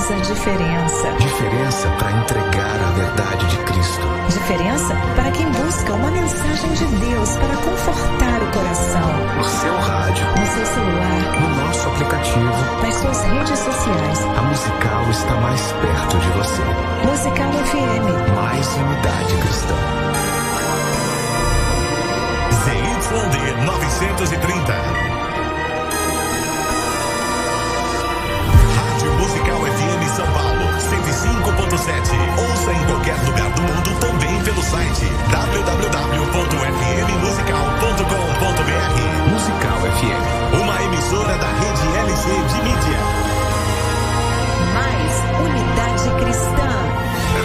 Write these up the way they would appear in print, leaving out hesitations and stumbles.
faz a diferença. Diferença para entregar a verdade de Cristo. Diferença para quem busca uma mensagem de Deus para confortar o coração. No seu rádio, no seu celular, no nosso aplicativo, nas suas redes sociais. A Musical está mais perto de você. Musical FM. Mais unidade cristã. ZYD 930. Rádio Musical FM São Paulo 105.7. Ouça em qualquer lugar do mundo também pelo site www.fmmusical.com.br. Musical FM, uma emissora da rede LC de mídia. Mais unidade cristã.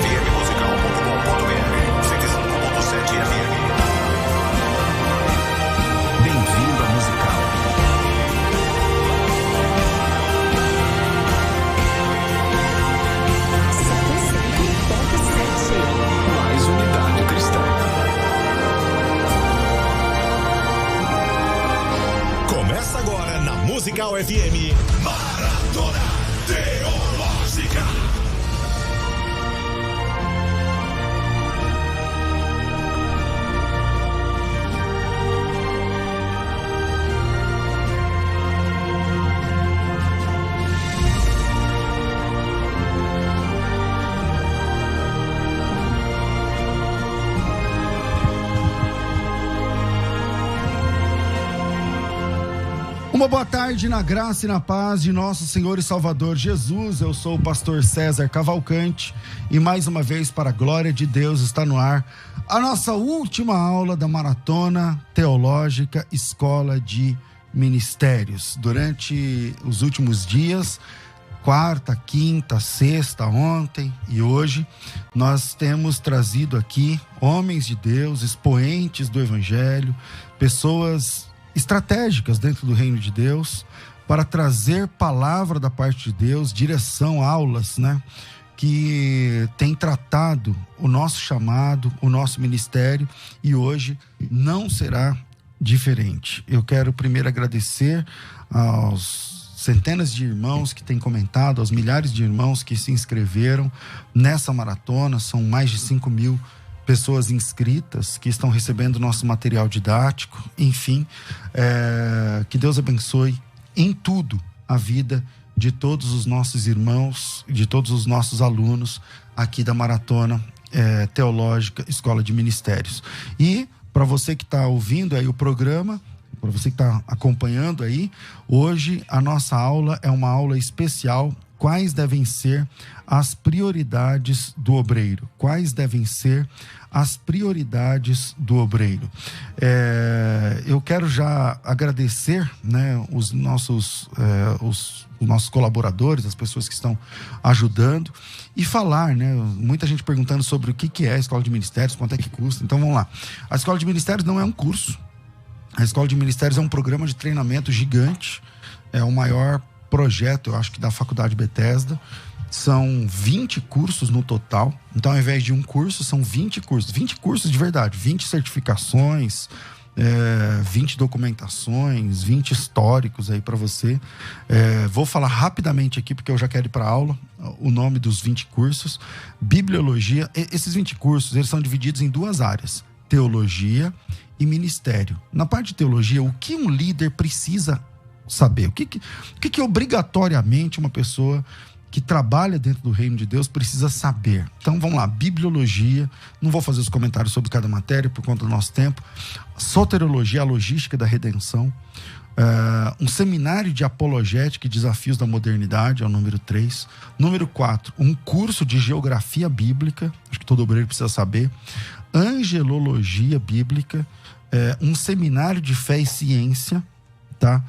fmmusical.com.br 105.7 FM. Bem-vindo à Musical. Mais unidade cristã. Começa agora na Musical FM Maratona Teológica. Uma boa tarde na graça e na paz de nosso Senhor e Salvador Jesus. Eu sou o pastor César Cavalcante e mais uma vez, para a glória de Deus, está no ar a nossa última aula da Maratona Teológica Escola de Ministérios. Durante os últimos dias, quarta, quinta, sexta, ontem e hoje, nós temos trazido aqui homens de Deus, expoentes do Evangelho, pessoas estratégicas dentro do reino de Deus, para trazer palavra da parte de Deus, direção, aulas, que tem tratado o nosso chamado, o nosso ministério, e hoje não será diferente. Eu quero primeiro agradecer aos centenas de irmãos que têm comentado, aos milhares de irmãos que se inscreveram nessa maratona. São mais de 5.000 pessoas inscritas que estão recebendo nosso material didático. Enfim, que Deus abençoe em tudo a vida de todos os nossos irmãos, de todos os nossos alunos aqui da Maratona Teológica Escola de Ministérios. E para você que está ouvindo aí o programa, para você que está acompanhando aí, hoje a nossa aula é uma aula especial. Quais devem ser as prioridades do obreiro? Quais devem ser as prioridades do obreiro? Eu quero já agradecer, os nossos colaboradores, as pessoas que estão ajudando, e falar, muita gente perguntando sobre o que é a Escola de Ministérios, quanto é que custa. Então vamos lá. A Escola de Ministérios não é um curso. A Escola de Ministérios é um programa de treinamento gigante. É o maior projeto, eu acho que da Faculdade Bethesda. São 20 cursos no total. Então, ao invés de um curso, são 20 cursos. 20 cursos de verdade, 20 certificações, 20 documentações, 20 históricos aí para você. Vou falar rapidamente aqui, porque eu já quero ir para a aula, o nome dos 20 cursos. Bibliologia. Esses 20 cursos, eles são divididos em duas áreas: teologia e ministério. Na parte de teologia, o que um líder precisa saber? O que obrigatoriamente uma pessoa que trabalha dentro do reino de Deus precisa saber? Então vamos lá, bibliologia, não vou fazer os comentários sobre cada matéria por conta do nosso tempo. Soteriologia, a logística da redenção. Um seminário de apologética e desafios da modernidade, é o número 3. Número 4, um curso de geografia bíblica, acho que todo obreiro precisa saber. Angelologia bíblica, um seminário de fé e ciência, tá?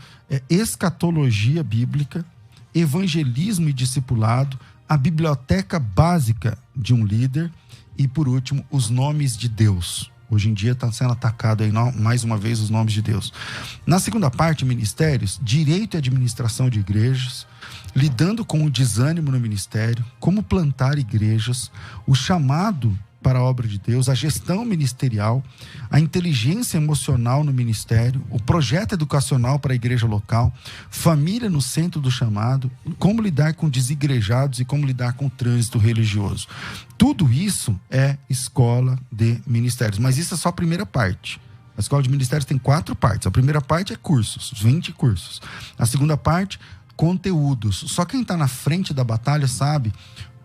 Escatologia bíblica, evangelismo e discipulado, a biblioteca básica de um líder e, por último, os nomes de Deus. Hoje em dia está sendo atacado aí mais uma vez os nomes de Deus. Na segunda parte, ministérios, direito e administração de igrejas, lidando com o desânimo no ministério, como plantar igrejas, o chamado para a obra de Deus, a gestão ministerial, a inteligência emocional no ministério, o projeto educacional para a igreja local, família no centro do chamado, como lidar com desigrejados e como lidar com o trânsito religioso. Tudo isso é escola de ministérios, mas isso é só a primeira parte. A escola de ministérios tem 4 partes. A primeira parte é cursos, 20 cursos. A segunda parte, conteúdos. Só quem está na frente da batalha sabe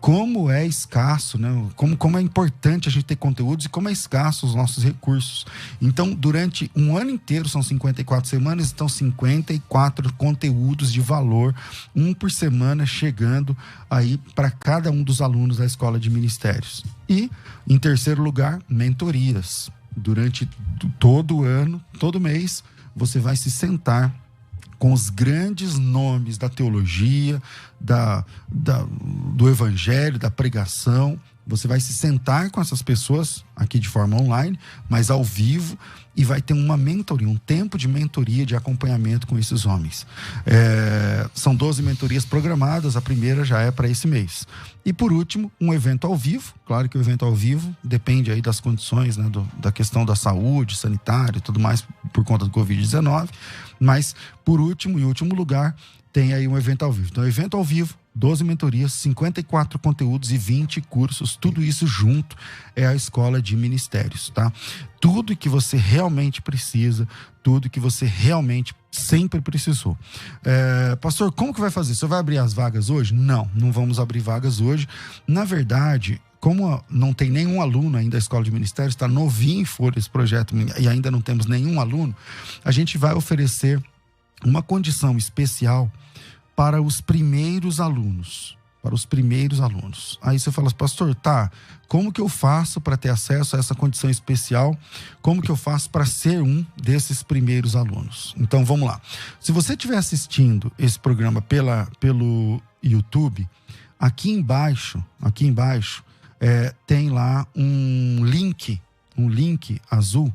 como é escasso, né? Como é importante a gente ter conteúdos e como é escasso os nossos recursos. Então, durante um ano inteiro, são 54 semanas, então 54 conteúdos de valor, um por semana, chegando aí para cada um dos alunos da Escola de Ministérios. E, em terceiro lugar, mentorias. Durante todo o ano, todo mês, você vai se sentar com os grandes nomes da teologia, do evangelho, da pregação. Você vai se sentar com essas pessoas aqui de forma online, mas ao vivo, e vai ter uma mentoria, um tempo de mentoria, de acompanhamento com esses homens. São 12 mentorias programadas, a primeira já é para esse mês. E por último, um evento ao vivo. Claro que o evento ao vivo depende aí das condições, né, da questão da saúde, sanitária e tudo mais, por conta do Covid-19. Mas, por último, em último lugar, tem aí um evento ao vivo. Então, evento ao vivo, 12 mentorias, 54 conteúdos e 20 cursos, tudo isso junto é a Escola de Ministérios, tá? Tudo que você realmente precisa, tudo que você realmente sempre precisou. Pastor, como que vai fazer? Você vai abrir as vagas hoje? Não vamos abrir vagas hoje. Na verdade, como não tem nenhum aluno ainda da Escola de Ministérios, está novinho em folha esse projeto e ainda não temos nenhum aluno, a gente vai oferecer uma condição especial para os primeiros alunos. Aí você fala, pastor, como que eu faço para ter acesso a essa condição especial? Como que eu faço para ser um desses primeiros alunos? Então, vamos lá. Se você estiver assistindo esse programa pelo YouTube, aqui embaixo, tem lá um link azul.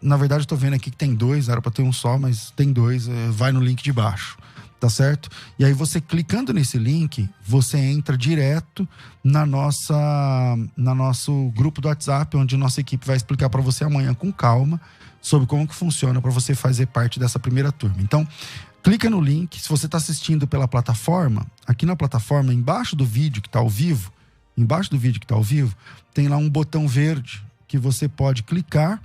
Na verdade, eu tô vendo aqui que tem 2, era para ter um só, mas tem 2, vai no link de baixo, tá certo? E aí você clicando nesse link, você entra direto no nosso grupo do WhatsApp, onde nossa equipe vai explicar para você amanhã com calma sobre como que funciona para você fazer parte dessa primeira turma. Então, clica no link. Se você está assistindo pela plataforma, aqui na plataforma, embaixo do vídeo que está ao vivo, tem lá um botão verde que você pode clicar.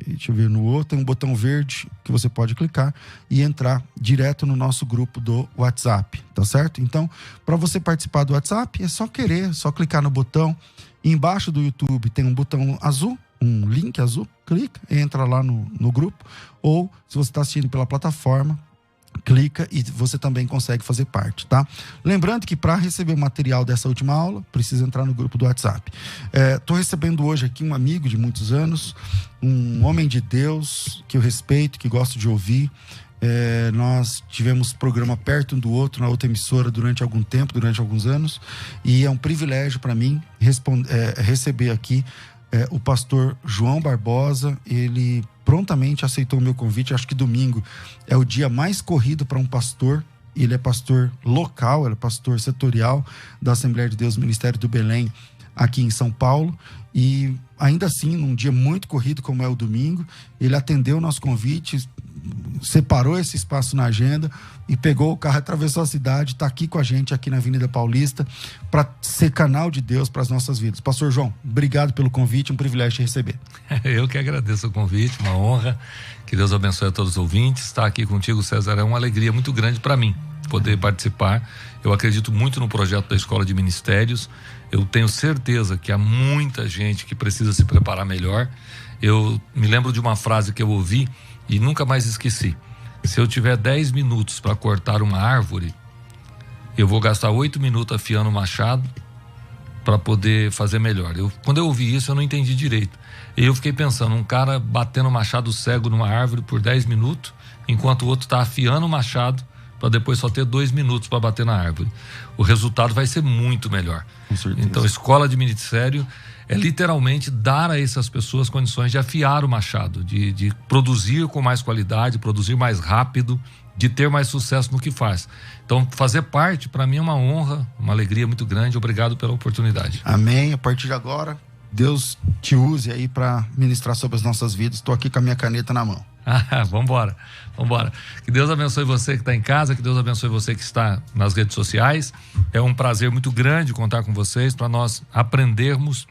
Deixa eu ver no outro, tem um botão verde que você pode clicar e entrar direto no nosso grupo do WhatsApp, tá certo? Então, para você participar do WhatsApp, é só clicar no botão. Embaixo do YouTube tem um botão azul, um link azul, clica, entra lá no grupo. Ou, se você está assistindo pela plataforma, clica e você também consegue fazer parte, tá? Lembrando que para receber o material dessa última aula, precisa entrar no grupo do WhatsApp. Tô recebendo hoje aqui um amigo de muitos anos, um homem de Deus que eu respeito, que gosto de ouvir. Nós tivemos programa perto um do outro na outra emissora durante algum tempo, durante alguns anos, e é um privilégio para mim receber aqui o pastor João Barbosa. Ele prontamente aceitou o meu convite. Acho que domingo é o dia mais corrido para um pastor. Ele é pastor local, ele é pastor setorial da Assembleia de Deus Ministério do Belém, aqui em São Paulo. E ainda assim, num dia muito corrido como é o domingo, ele atendeu o nosso convite, separou esse espaço na agenda e pegou o carro, atravessou a cidade, está aqui com a gente aqui na Avenida Paulista, para ser canal de Deus para as nossas vidas. Pastor João, obrigado pelo convite, um privilégio te receber. Eu que agradeço o convite, uma honra. Que Deus abençoe a todos os ouvintes. Estar aqui contigo, César, é uma alegria muito grande para mim poder participar. Eu acredito muito no projeto da Escola de Ministérios. Eu tenho certeza que há muita gente que precisa se preparar melhor. Eu me lembro de uma frase que eu ouvi e nunca mais esqueci. Se eu tiver 10 minutos para cortar uma árvore, eu vou gastar 8 minutos afiando o machado para poder fazer melhor. Quando eu ouvi isso, eu não entendi direito. E eu fiquei pensando, um cara batendo machado cego numa árvore por 10 minutos, enquanto o outro está afiando o machado para depois só ter 2 minutos para bater na árvore. O resultado vai ser muito melhor. Com certeza. Então, Escola de Ministério é literalmente dar a essas pessoas condições de afiar o machado, de produzir com mais qualidade, produzir mais rápido, de ter mais sucesso no que faz. Então, fazer parte, para mim, é uma honra, uma alegria muito grande. Obrigado pela oportunidade. Amém. A partir de agora, Deus te use aí para ministrar sobre as nossas vidas. Estou aqui com a minha caneta na mão. Vambora. Que Deus abençoe você que está em casa, que Deus abençoe você que está nas redes sociais. É um prazer muito grande contar com vocês para nós aprendermos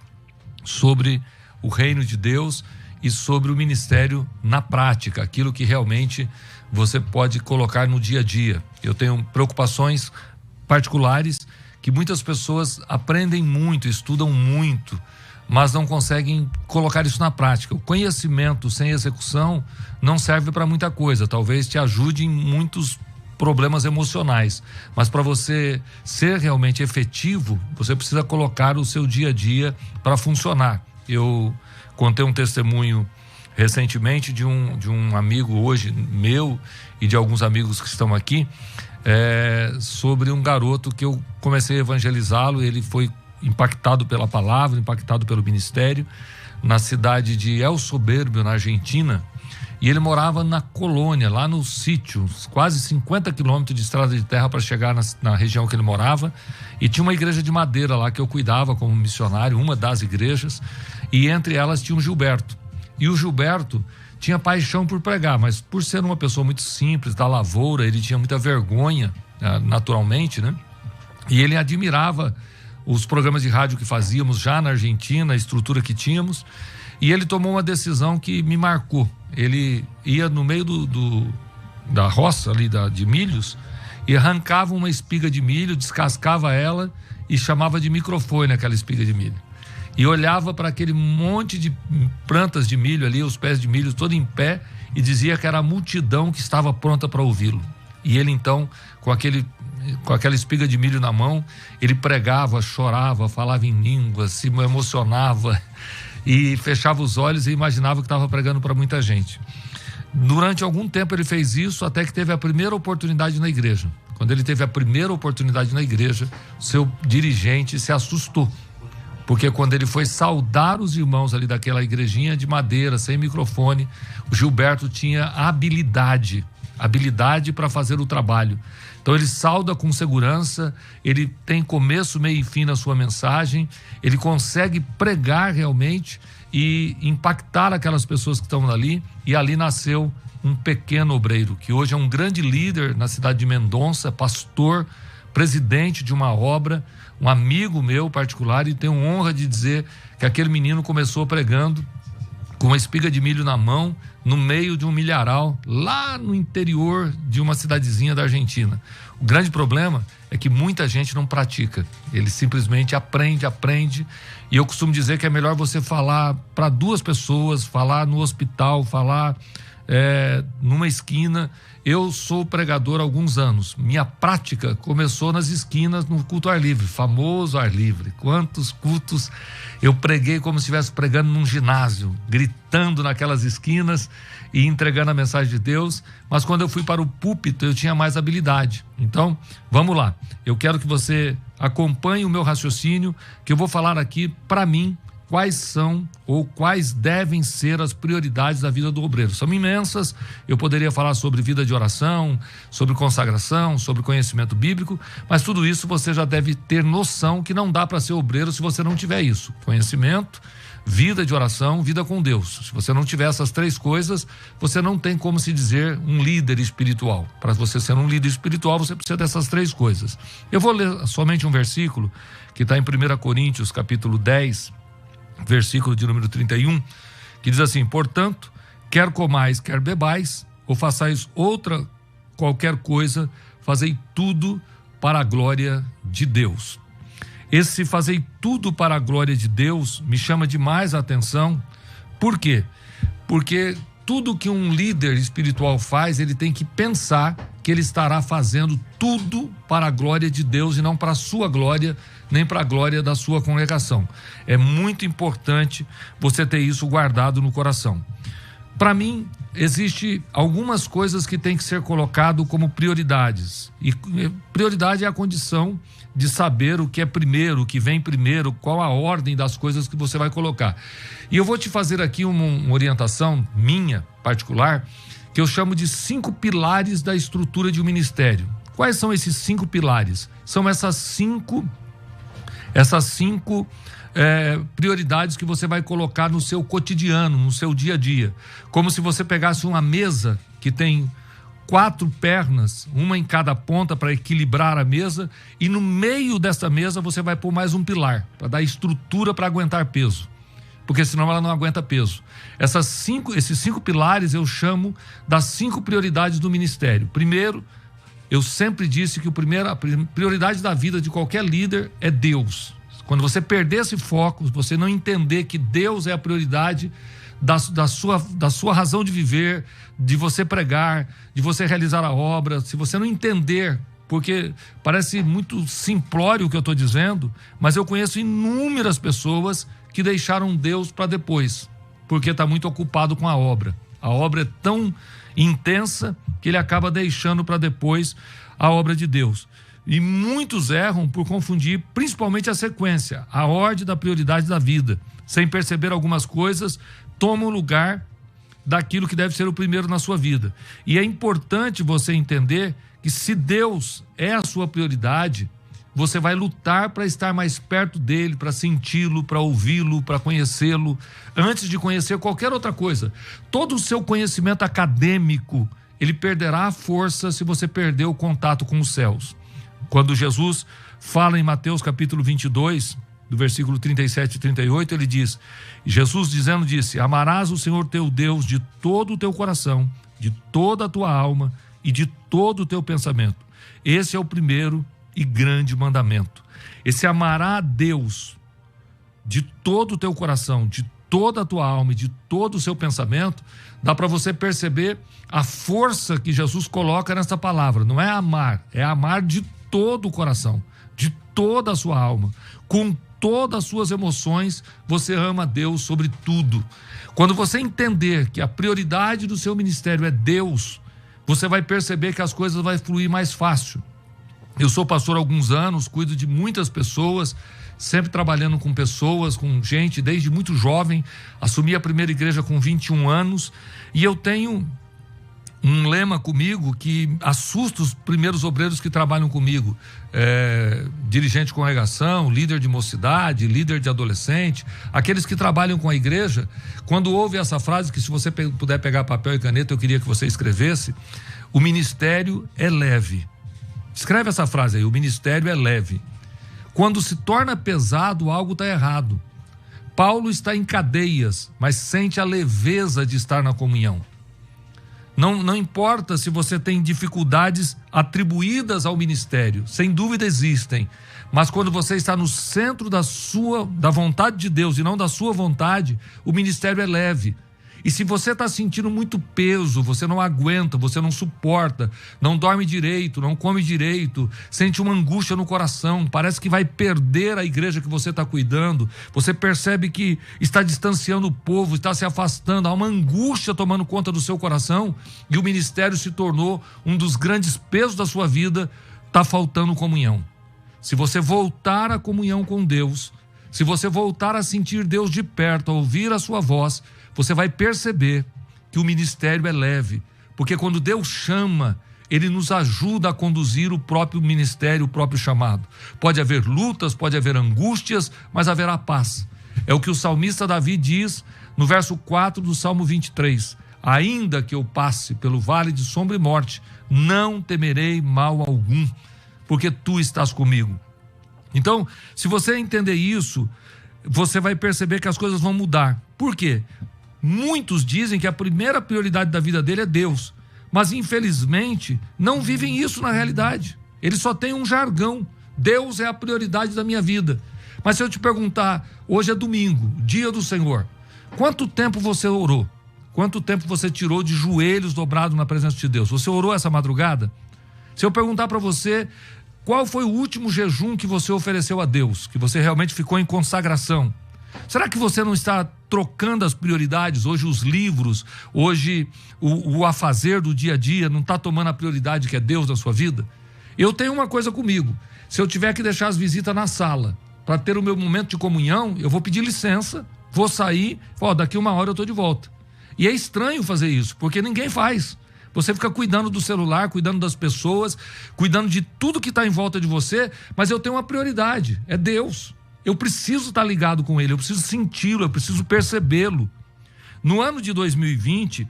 sobre o reino de Deus e sobre o ministério na prática, aquilo que realmente você pode colocar no dia a dia. Eu tenho preocupações particulares que muitas pessoas aprendem muito, estudam muito, mas não conseguem colocar isso na prática. O conhecimento sem execução não serve para muita coisa, talvez te ajude em muitos problemas emocionais, mas para você ser realmente efetivo, você precisa colocar o seu dia a dia para funcionar. Eu contei um testemunho recentemente de um amigo hoje meu e de alguns amigos que estão aqui, sobre um garoto que eu comecei a evangelizá-lo. Ele foi impactado pela palavra, impactado pelo ministério, na cidade de El Soberbio, na Argentina, e ele morava na colônia, lá no sítio, quase 50 quilômetros de estrada de terra para chegar na região que ele morava, e tinha uma igreja de madeira lá que eu cuidava como missionário, uma das igrejas, e entre elas tinha o Gilberto. E o Gilberto tinha paixão por pregar, mas por ser uma pessoa muito simples, da lavoura, ele tinha muita vergonha, naturalmente, né? E ele admirava os programas de rádio que fazíamos já na Argentina, a estrutura que tínhamos, e ele tomou uma decisão que me marcou. Ele ia no meio da roça ali de milhos e arrancava uma espiga de milho, descascava ela e chamava de microfone aquela espiga de milho. E olhava para aquele monte de plantas de milho ali, os pés de milho todo em pé, e dizia que era a multidão que estava pronta para ouvi-lo. E ele então, com aquela espiga de milho na mão, ele pregava, chorava, falava em línguas, se emocionava e fechava os olhos e imaginava que estava pregando para muita gente. Durante algum tempo ele fez isso, até que teve a primeira oportunidade na igreja. Quando ele teve a primeira oportunidade na igreja, seu dirigente se assustou, porque quando ele foi saudar os irmãos ali daquela igrejinha de madeira, sem microfone, o Gilberto tinha habilidade para fazer o trabalho. Então ele sauda com segurança, ele tem começo, meio e fim na sua mensagem, ele consegue pregar realmente e impactar aquelas pessoas que estão ali, e ali nasceu um pequeno obreiro, que hoje é um grande líder na cidade de Mendonça, pastor, presidente de uma obra, um amigo meu particular, e tenho honra de dizer que aquele menino começou pregando com uma espiga de milho na mão, no meio de um milharal, lá no interior de uma cidadezinha da Argentina. O grande problema é que muita gente não pratica, ele simplesmente aprende, e eu costumo dizer que é melhor você falar para 2 pessoas, falar no hospital, falar numa esquina. Eu sou pregador há alguns anos, minha prática começou nas esquinas, no culto ar livre, famoso ar livre. Quantos cultos eu preguei como se estivesse pregando num ginásio, gritando naquelas esquinas e entregando a mensagem de Deus, mas quando eu fui para o púlpito eu tinha mais habilidade. Então, vamos lá, eu quero que você acompanhe o meu raciocínio, que eu vou falar aqui para mim, quais são ou quais devem ser as prioridades da vida do obreiro. São imensas, eu poderia falar sobre vida de oração, sobre consagração, sobre conhecimento bíblico, mas tudo isso você já deve ter noção que não dá para ser obreiro se você não tiver isso: conhecimento, vida de oração, vida com Deus. Se você não tiver essas 3 coisas, você não tem como se dizer um líder espiritual. Para você ser um líder espiritual, você precisa dessas 3 coisas. Eu vou ler somente um versículo que está em 1 Coríntios, capítulo 10, versículo de número 31, que diz assim: portanto, quer comais, quer bebais, ou façais outra qualquer coisa, fazei tudo para a glória de Deus. Esse fazei tudo para a glória de Deus me chama demais a atenção. Por quê? Porque tudo que um líder espiritual faz, ele tem que pensar que ele estará fazendo tudo para a glória de Deus e não para a sua glória, nem para a glória da sua congregação. É muito importante você ter isso guardado no coração. Para mim, existe algumas coisas que tem que ser colocado como prioridades. E prioridade é a condição de saber o que é primeiro, o que vem primeiro, qual a ordem das coisas que você vai colocar. E eu vou te fazer aqui uma orientação minha, particular, que eu chamo de 5 pilares da estrutura de um ministério. Quais são esses 5 pilares? São essas cinco prioridades que você vai colocar no seu cotidiano, no seu dia a dia. Como se você pegasse uma mesa que tem 4 pernas, uma em cada ponta para equilibrar a mesa, e no meio dessa mesa você vai pôr mais um pilar, para dar estrutura para aguentar peso, porque senão ela não aguenta peso. Esses 5 pilares eu chamo das 5 prioridades do ministério. Primeiro, eu sempre disse que a prioridade da vida de qualquer líder é Deus. Quando você perder esse foco, você não entender que Deus é a prioridade da sua razão de viver, de você pregar, de você realizar a obra, se você não entender, porque parece muito simplório o que eu estou dizendo, mas eu conheço inúmeras pessoas que deixaram Deus para depois, porque está muito ocupado com a obra. A obra é tão intensa que ele acaba deixando para depois a obra de Deus. E muitos erram por confundir principalmente a sequência, a ordem da prioridade da vida. Sem perceber algumas coisas, tomam o lugar daquilo que deve ser o primeiro na sua vida. E é importante você entender que se Deus é a sua prioridade, você vai lutar para estar mais perto dele, para senti-lo, para ouvi-lo, para conhecê-lo, antes de conhecer qualquer outra coisa. Todo o seu conhecimento acadêmico, ele perderá a força se você perder o contato com os céus. Quando Jesus fala em Mateus capítulo 22, do versículo 37 e 38, ele diz, Jesus disse, amarás o Senhor teu Deus de todo o teu coração, de toda a tua alma e de todo o teu pensamento. Esse é o primeiro e grande mandamento. Esse amará a Deus de todo o teu coração, de toda a tua alma e de todo o seu pensamento, dá para você perceber a força que Jesus coloca nessa palavra. Não é amar, é amar de todo o coração, de toda a sua alma, com todas as suas emoções, você ama a Deus sobre tudo. Quando você entender que a prioridade do seu ministério é Deus, você vai perceber que as coisas vão fluir mais fácil. Eu sou pastor há alguns anos, cuido de muitas pessoas, sempre trabalhando com pessoas, com gente desde muito jovem. Assumi a primeira igreja com 21 anos e eu tenho um lema comigo que assusta os primeiros obreiros que trabalham comigo, dirigente de congregação, líder de mocidade, líder de adolescente, aqueles que trabalham com a igreja. Quando ouve essa frase, que se você puder pegar papel e caneta, eu queria que você escrevesse: o ministério é leve. Escreve essa frase aí: o ministério é leve. Quando se torna pesado, algo está errado. Paulo está em cadeias, mas sente a leveza de estar na comunhão. Não importa se você tem dificuldades atribuídas ao ministério, sem dúvida existem, mas quando você está no centro da vontade de Deus e não da sua vontade, o ministério é leve. E se você está sentindo muito peso, você não aguenta, você não suporta, não dorme direito, não come direito, sente uma angústia no coração, parece que vai perder a igreja que você está cuidando, você percebe que está distanciando o povo, está se afastando, há uma angústia tomando conta do seu coração e o ministério se tornou um dos grandes pesos da sua vida, está faltando comunhão. Se você voltar à comunhão com Deus, se você voltar a sentir Deus de perto, a ouvir a sua voz, você vai perceber que o ministério é leve, porque quando Deus chama, Ele nos ajuda a conduzir o próprio ministério, o próprio chamado. Pode haver lutas, pode haver angústias, mas haverá paz. É o que o salmista Davi diz no verso 4 do Salmo 23. Ainda que eu passe pelo vale de sombra e morte, não temerei mal algum, porque tu estás comigo. Então, se você entender isso, você vai perceber que as coisas vão mudar. Por quê? Muitos dizem que a primeira prioridade da vida dele é Deus, mas infelizmente não vivem isso na realidade. Eles só têm um jargão: Deus é a prioridade da minha vida. Mas se eu te perguntar, hoje é domingo, dia do Senhor, quanto tempo você orou? Quanto tempo você tirou de joelhos dobrados na presença de Deus? Você orou essa madrugada? Se eu perguntar para você, qual foi o último jejum que você ofereceu a Deus, que você realmente ficou em consagração? Será que você não está trocando as prioridades? Hoje os livros, hoje o afazer do dia a dia não está tomando a prioridade que é Deus na sua vida? Eu tenho uma coisa comigo: se eu tiver que deixar as visitas na sala para ter o meu momento de comunhão, eu vou pedir licença, vou sair, daqui 1 hora eu estou de volta. E é estranho fazer isso, porque ninguém faz. Você fica cuidando do celular, cuidando das pessoas, cuidando de tudo que está em volta de você, mas eu tenho uma prioridade, é Deus. Eu preciso estar ligado com Ele, eu preciso senti-lo, eu preciso percebê-lo. No ano de 2020,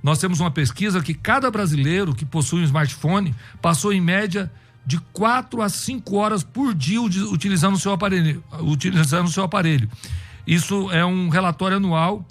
nós temos uma pesquisa que cada brasileiro que possui um smartphone passou em média de 4 a 5 horas por dia utilizando o seu aparelho. Isso é um relatório anual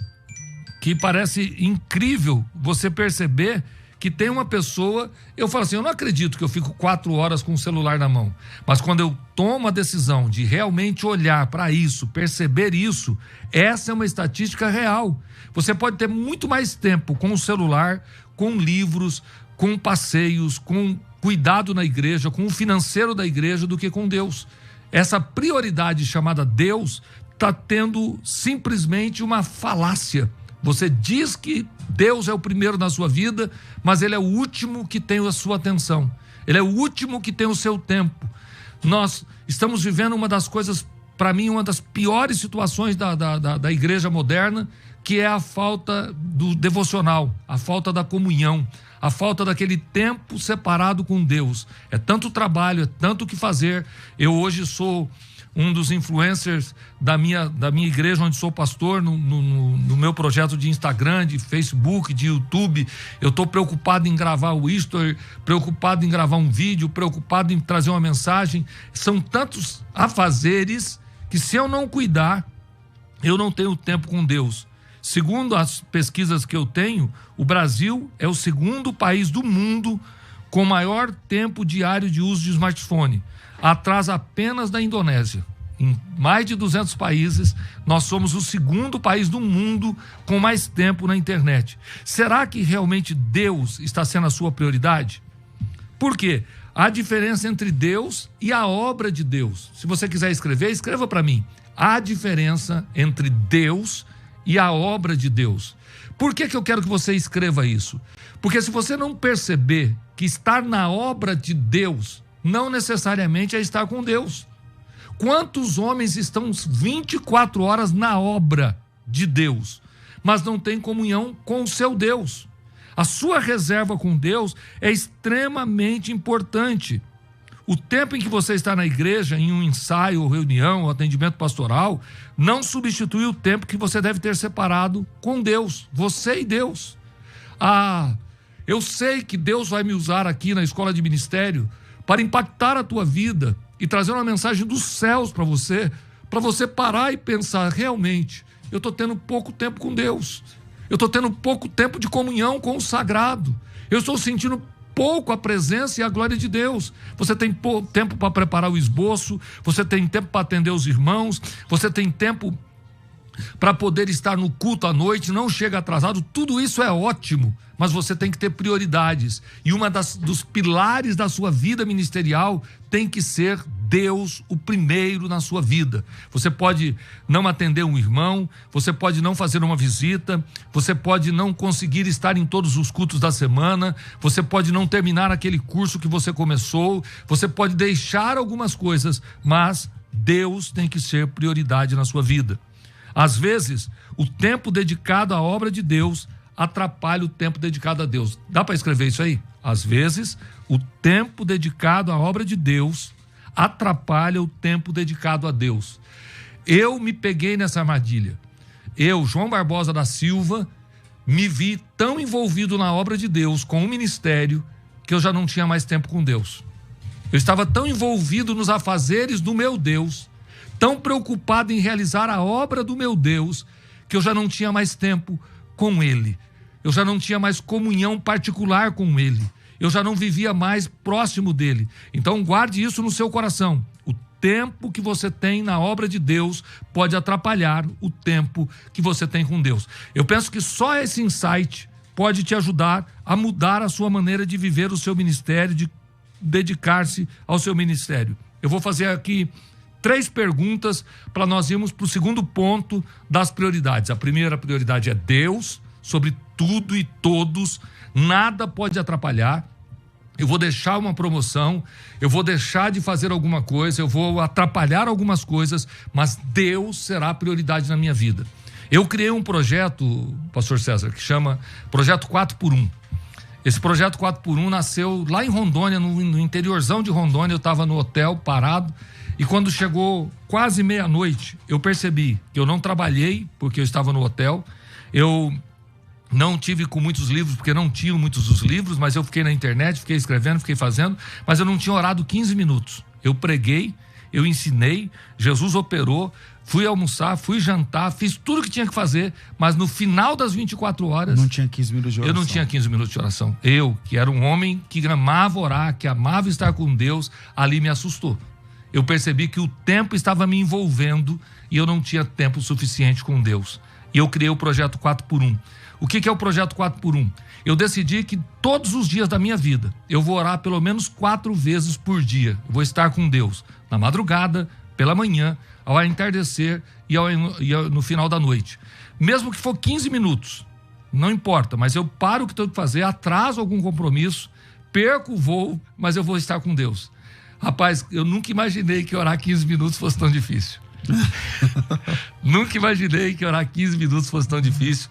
que parece incrível você perceber que tem uma pessoa... Eu falo assim, eu não acredito que eu fico 4 horas com o celular na mão, mas quando eu tomo a decisão de realmente olhar para isso, perceber isso, essa é uma estatística real. Você pode ter muito mais tempo com o celular, com livros, com passeios, com cuidado na igreja, com o financeiro da igreja do que com Deus. Essa prioridade chamada Deus está tendo simplesmente uma falácia. Você diz que Deus é o primeiro na sua vida, mas Ele é o último que tem a sua atenção. Ele é o último que tem o seu tempo. Nós estamos vivendo uma das coisas, para mim, uma das piores situações da igreja moderna, que é a falta do devocional, a falta da comunhão, a falta daquele tempo separado com Deus. É tanto trabalho, é tanto o que fazer. Eu hoje sou um dos influencers da minha igreja, onde sou pastor, no meu projeto de Instagram, de Facebook, de YouTube. Eu estou preocupado em gravar o history, preocupado em gravar um vídeo, preocupado em trazer uma mensagem. São tantos afazeres que, se eu não cuidar, eu não tenho tempo com Deus. Segundo as pesquisas que eu tenho, o Brasil é o segundo país do mundo com maior tempo diário de uso de smartphone, atrás apenas da Indonésia. Em mais de 200 países, nós somos o segundo país do mundo com mais tempo na internet. Será que realmente Deus está sendo a sua prioridade? Por quê? Há diferença entre Deus e a obra de Deus. Se você quiser escrever, escreva para mim. Há diferença entre Deus e a obra de Deus. Por que eu quero que você escreva isso? Porque se você não perceber que estar na obra de Deus não necessariamente é estar com Deus. Quantos homens estão 24 horas na obra de Deus, mas não têm comunhão com o seu Deus? A sua reserva com Deus é extremamente importante. O tempo em que você está na igreja, em um ensaio, ou reunião, ou atendimento pastoral, não substitui o tempo que você deve ter separado com Deus, você e Deus. Eu sei que Deus vai me usar aqui na escola de ministério para impactar a tua vida e trazer uma mensagem dos céus para você parar e pensar, realmente, eu estou tendo pouco tempo com Deus, eu estou tendo pouco tempo de comunhão com o sagrado, eu estou sentindo pouco a presença e a glória de Deus. Você tem tempo para preparar o esboço, você tem tempo para atender os irmãos, você tem tempo para poder estar no culto à noite, não chega atrasado, tudo isso é ótimo, mas você tem que ter prioridades, e dos pilares da sua vida ministerial tem que ser Deus o primeiro na sua vida. Você pode não atender um irmão, você pode não fazer uma visita, você pode não conseguir estar em todos os cultos da semana, você pode não terminar aquele curso que você começou, você pode deixar algumas coisas, mas Deus tem que ser prioridade na sua vida. Às vezes, o tempo dedicado à obra de Deus atrapalha o tempo dedicado a Deus. Dá para escrever isso aí? Às vezes, o tempo dedicado à obra de Deus atrapalha o tempo dedicado a Deus. Eu me peguei nessa armadilha. Eu, João Barbosa da Silva, me vi tão envolvido na obra de Deus, com o ministério, que eu já não tinha mais tempo com Deus. Eu estava tão envolvido nos afazeres do meu Deus, tão preocupado em realizar a obra do meu Deus, que eu já não tinha mais tempo com Ele. Eu já não tinha mais comunhão particular com Ele. Eu já não vivia mais próximo dele. Então guarde isso no seu coração. O tempo que você tem na obra de Deus pode atrapalhar o tempo que você tem com Deus. Eu penso que só esse insight pode te ajudar a mudar a sua maneira de viver o seu ministério, de dedicar-se ao seu ministério. Eu vou fazer aqui 3 perguntas para nós irmos para o segundo ponto das prioridades. A primeira prioridade é Deus, sobre tudo e todos, nada pode atrapalhar. Eu vou deixar uma promoção, eu vou deixar de fazer alguma coisa, eu vou atrapalhar algumas coisas, mas Deus será a prioridade na minha vida. Eu criei um projeto, pastor César, que chama Projeto 4x1. Esse projeto 4x1 nasceu lá em Rondônia, no interiorzão de Rondônia. Eu estava no hotel, parado, e quando chegou quase meia-noite, eu percebi que eu não trabalhei, porque eu estava no hotel. Eu não tive com muitos livros, porque não tinham muitos dos livros, mas eu fiquei na internet, fiquei escrevendo, fiquei fazendo, mas eu não tinha orado 15 minutos. Eu preguei, eu ensinei, Jesus operou, fui almoçar, fui jantar, fiz tudo o que tinha que fazer, mas no final das 24 horas... Não tinha 15 minutos de oração. Eu não tinha 15 minutos de oração. Eu, que era um homem que amava orar, que amava estar com Deus, ali me assustou. Eu percebi que o tempo estava me envolvendo e eu não tinha tempo suficiente com Deus. E eu criei o projeto 4x1. O que é o projeto 4x1? Eu decidi que todos os dias da minha vida eu vou orar pelo menos 4 vezes por dia. Eu vou estar com Deus na madrugada, pela manhã, ao entardecer e no final da noite. Mesmo que for 15 minutos, não importa, mas eu paro o que tenho que fazer, atraso algum compromisso, perco o voo, mas eu vou estar com Deus. Rapaz, eu nunca imaginei que orar 15 minutos fosse tão difícil. Nunca imaginei que orar 15 minutos fosse tão difícil.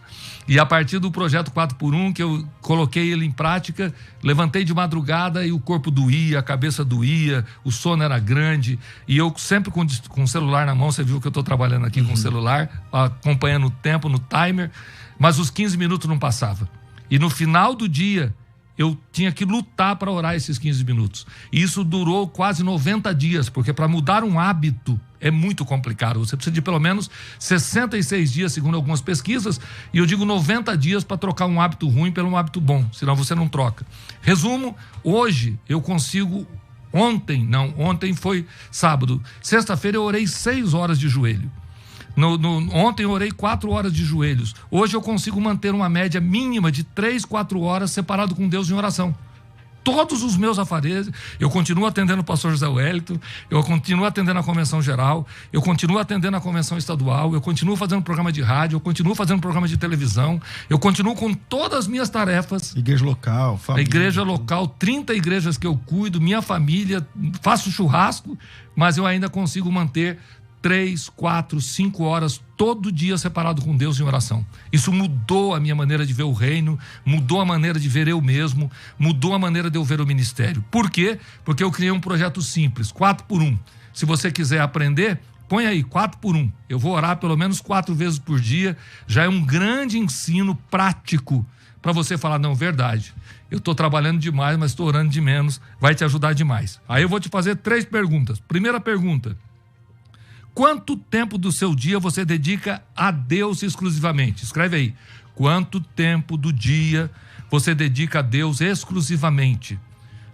E a partir do projeto 4x1, que eu coloquei ele em prática, levantei de madrugada e o corpo doía, a cabeça doía, o sono era grande. E eu sempre com o celular na mão, você viu que eu estou trabalhando aqui com o celular, acompanhando o tempo, no timer, mas os 15 minutos não passavam. E no final do dia, eu tinha que lutar para orar esses 15 minutos. E isso durou quase 90 dias, porque para mudar um hábito é muito complicado. Você precisa de pelo menos 66 dias, segundo algumas pesquisas, e eu digo 90 dias para trocar um hábito ruim por um hábito bom, senão você não troca. Resumo, hoje eu consigo... Ontem foi sábado. Sexta-feira eu orei 6 horas de joelho. Ontem eu orei 4 horas de joelhos. Hoje eu consigo manter uma média mínima de 3, 4 horas separado com Deus em oração. Todos os meus afazeres, eu continuo atendendo o pastor José Wellington, eu continuo atendendo a convenção geral, eu continuo atendendo a convenção estadual, eu continuo fazendo programa de rádio, eu continuo fazendo programa de televisão, eu continuo com todas as minhas tarefas. Igreja local, família. A igreja local, 30 igrejas que eu cuido, minha família, faço churrasco, mas eu ainda consigo manter 3, 4, 5 horas todo dia separado com Deus em oração. Isso mudou a minha maneira de ver o reino, mudou a maneira de ver eu mesmo, mudou a maneira de eu ver o ministério. Por quê? Porque eu criei um projeto simples, 4x1. Se você quiser aprender, põe aí, 4x1. Eu vou orar pelo menos 4 vezes por dia. Já é um grande ensino prático para você falar, não, verdade, eu estou trabalhando demais, mas estou orando de menos, vai te ajudar demais. Aí eu vou te fazer 3 perguntas. Primeira pergunta: quanto tempo do seu dia você dedica a Deus exclusivamente? Escreve aí. Quanto tempo do dia você dedica a Deus exclusivamente?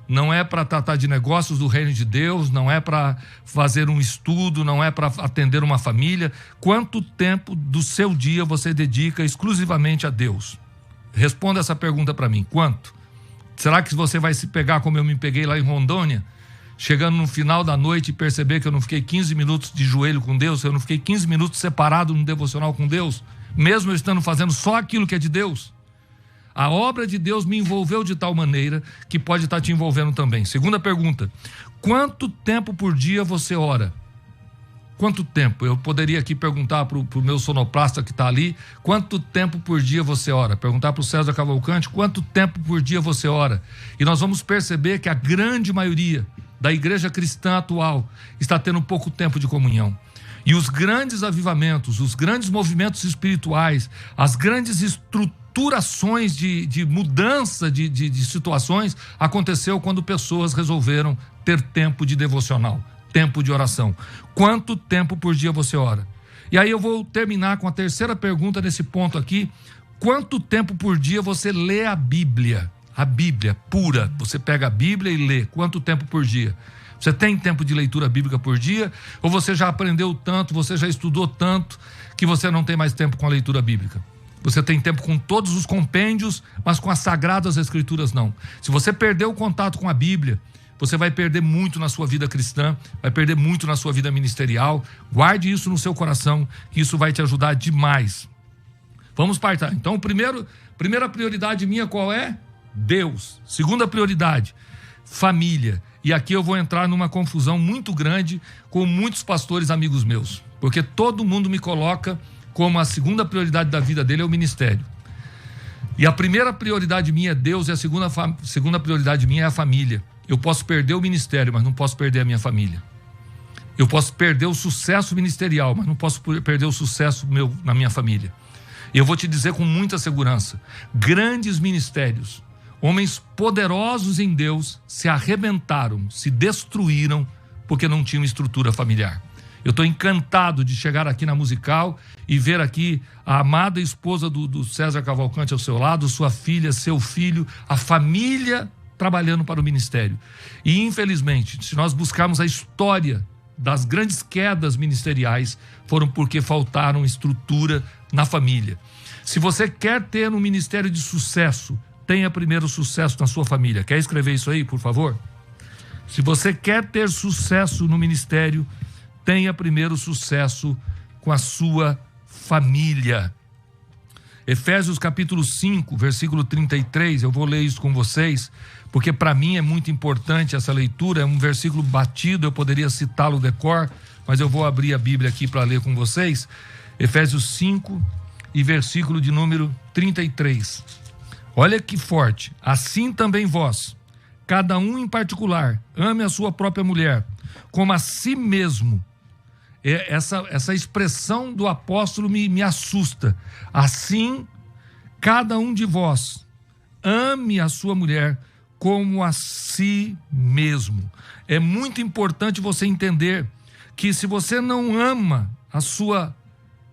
Não é para tratar de negócios do reino de Deus, não é para fazer um estudo, não é para atender uma família. Quanto tempo do seu dia você dedica exclusivamente a Deus? Responda essa pergunta para mim. Quanto? Será que você vai se pegar como eu me peguei lá em Rondônia? Chegando no final da noite e perceber que eu não fiquei 15 minutos de joelho com Deus, eu não fiquei 15 minutos separado no devocional com Deus, mesmo eu estando fazendo só aquilo que é de Deus. A obra de Deus me envolveu de tal maneira que pode estar te envolvendo também. Segunda pergunta: quanto tempo por dia você ora? Quanto tempo? Eu poderia aqui perguntar para o meu sonoplasta que está ali, quanto tempo por dia você ora? Perguntar para o César Cavalcante, quanto tempo por dia você ora? E nós vamos perceber que a grande maioria da igreja cristã atual está tendo pouco tempo de comunhão. E os grandes avivamentos, os grandes movimentos espirituais, as grandes estruturações de mudança de situações aconteceu quando pessoas resolveram ter tempo de devocional, tempo de oração. Quanto tempo por dia você ora? E aí eu vou terminar com a terceira pergunta nesse ponto aqui: quanto tempo por dia você lê a Bíblia? A Bíblia pura, você pega a Bíblia e lê. Quanto tempo por dia? Você tem tempo de leitura bíblica por dia? Ou você já aprendeu tanto, você já estudou tanto, que você não tem mais tempo com a leitura bíblica? Você tem tempo com todos os compêndios, mas com as sagradas escrituras não. Se você perder o contato com a Bíblia, você vai perder muito na sua vida cristã, vai perder muito na sua vida ministerial. Guarde isso no seu coração, que isso vai te ajudar demais. Vamos partir. Então, primeira prioridade minha qual é? Deus. Segunda prioridade, família. E aqui eu vou entrar numa confusão muito grande com muitos pastores amigos meus, porque todo mundo me coloca como a segunda prioridade da vida dele é o ministério. E a primeira prioridade minha é Deus e a segunda prioridade minha é a família. Eu posso perder o ministério, mas não posso perder a minha família. Eu posso perder o sucesso ministerial, mas não posso perder o sucesso na minha família. E eu vou te dizer com muita segurança, grandes ministérios, homens poderosos em Deus, se arrebentaram, se destruíram, porque não tinham estrutura familiar. Eu estou encantado de chegar aqui na Musical e ver aqui a amada esposa do César Cavalcante ao seu lado, sua filha, seu filho, a família trabalhando para o ministério. E infelizmente, se nós buscarmos a história das grandes quedas ministeriais, foram porque faltaram estrutura na família. Se você quer ter um ministério de sucesso, tenha primeiro sucesso na sua família. Quer escrever isso aí, por favor? Se você quer ter sucesso no ministério, tenha primeiro sucesso com a sua família. Efésios capítulo 5, versículo 33, eu vou ler isso com vocês, porque para mim é muito importante essa leitura, é um versículo batido, eu poderia citá-lo de cor, mas eu vou abrir a Bíblia aqui para ler com vocês. Efésios 5 e versículo de número 33. Olha que forte. Assim também vós, cada um em particular, ame a sua própria mulher, como a si mesmo. Essa expressão do apóstolo me assusta. Assim, cada um de vós ame a sua mulher como a si mesmo. É muito importante você entender que se você não ama a sua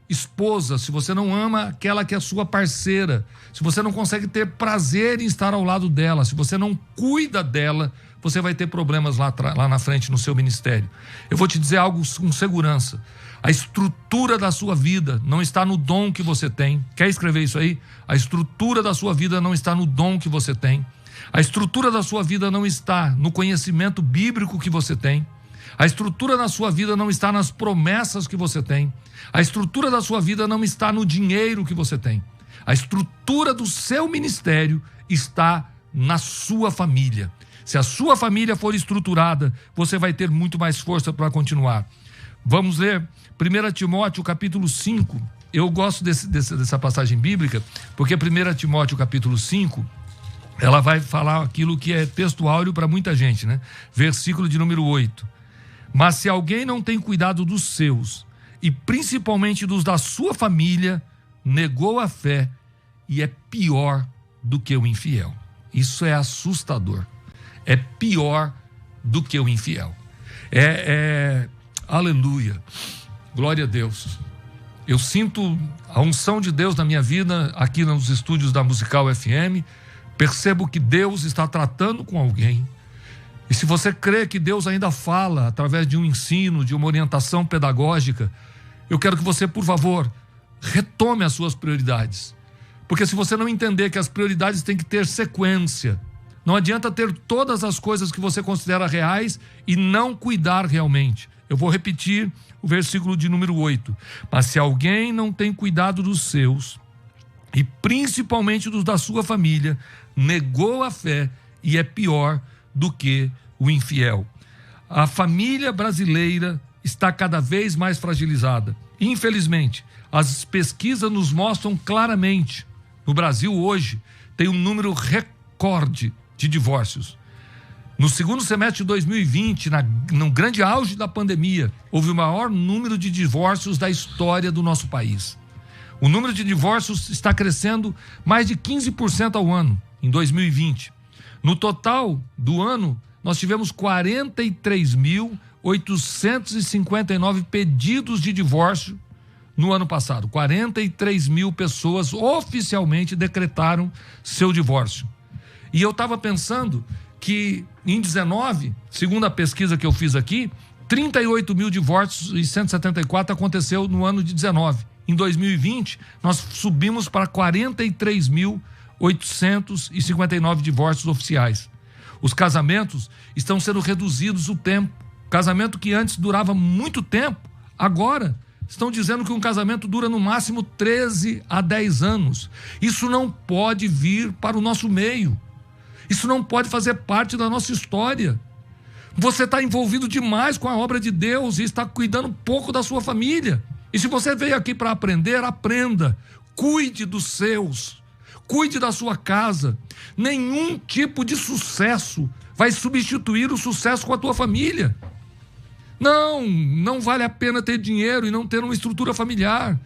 esposa, se você não ama aquela que é a sua parceira, se você não consegue ter prazer em estar ao lado dela, se você não cuida dela, você vai ter problemas lá na frente no seu ministério. Eu vou te dizer algo com segurança. A estrutura da sua vida não está no dom que você tem. Quer escrever isso aí? A estrutura da sua vida não está no dom que você tem. A estrutura da sua vida não está no conhecimento bíblico que você tem. A estrutura da sua vida não está nas promessas que você tem. A estrutura da sua vida não está no dinheiro que você tem. A estrutura do seu ministério está na sua família. Se a sua família for estruturada, você vai ter muito mais força para continuar. Vamos ler 1 Timóteo capítulo 5. Eu gosto dessa passagem bíblica, porque 1 Timóteo capítulo 5, ela vai falar aquilo que é texto áureo para muita gente, né? Versículo de número 8. Mas se alguém não tem cuidado dos seus, e principalmente dos da sua família, negou a fé e é pior do que o infiel. Isso é assustador. É pior do que o infiel. Aleluia. Glória a Deus. Eu sinto a unção de Deus na minha vida aqui nos estúdios da Musical FM. Percebo que Deus está tratando com alguém. E se você crê que Deus ainda fala através de um ensino, de uma orientação pedagógica, eu quero que você, por favor, retome as suas prioridades. Porque se você não entender que as prioridades têm que ter sequência, não adianta ter todas as coisas que você considera reais e não cuidar realmente. Eu vou repetir o versículo de número 8. Mas se alguém não tem cuidado dos seus, e principalmente dos da sua família, negou a fé e é pior do que o infiel. A família brasileira está cada vez mais fragilizada. Infelizmente, as pesquisas nos mostram claramente, no Brasil hoje tem um número recorde de divórcios. No segundo semestre de 2020, no grande auge da pandemia, houve o maior número de divórcios da história do nosso país. O número de divórcios está crescendo mais de 15% ao ano, em 2020. No total do ano, nós tivemos 43.859 pedidos de divórcio no ano passado. 43 mil pessoas oficialmente decretaram seu divórcio. E eu estava pensando que em 19, segundo a pesquisa que eu fiz aqui, 38 mil divórcios e 174 aconteceu no ano de 19. Em 2020, nós subimos para 43.859 divórcios oficiais. Os casamentos estão sendo reduzidos o tempo. Casamento que antes durava muito tempo, agora estão dizendo que um casamento dura no máximo 13 a 10 anos. Isso não pode vir para o nosso meio. Isso não pode fazer parte da nossa história. Você está envolvido demais com a obra de Deus e está cuidando pouco da sua família. E se você veio aqui para aprender, aprenda. Cuide dos seus. cuide da sua casa. Nenhum tipo de sucesso vai substituir o sucesso com a tua família. Não vale a pena ter dinheiro e não ter uma estrutura familiar.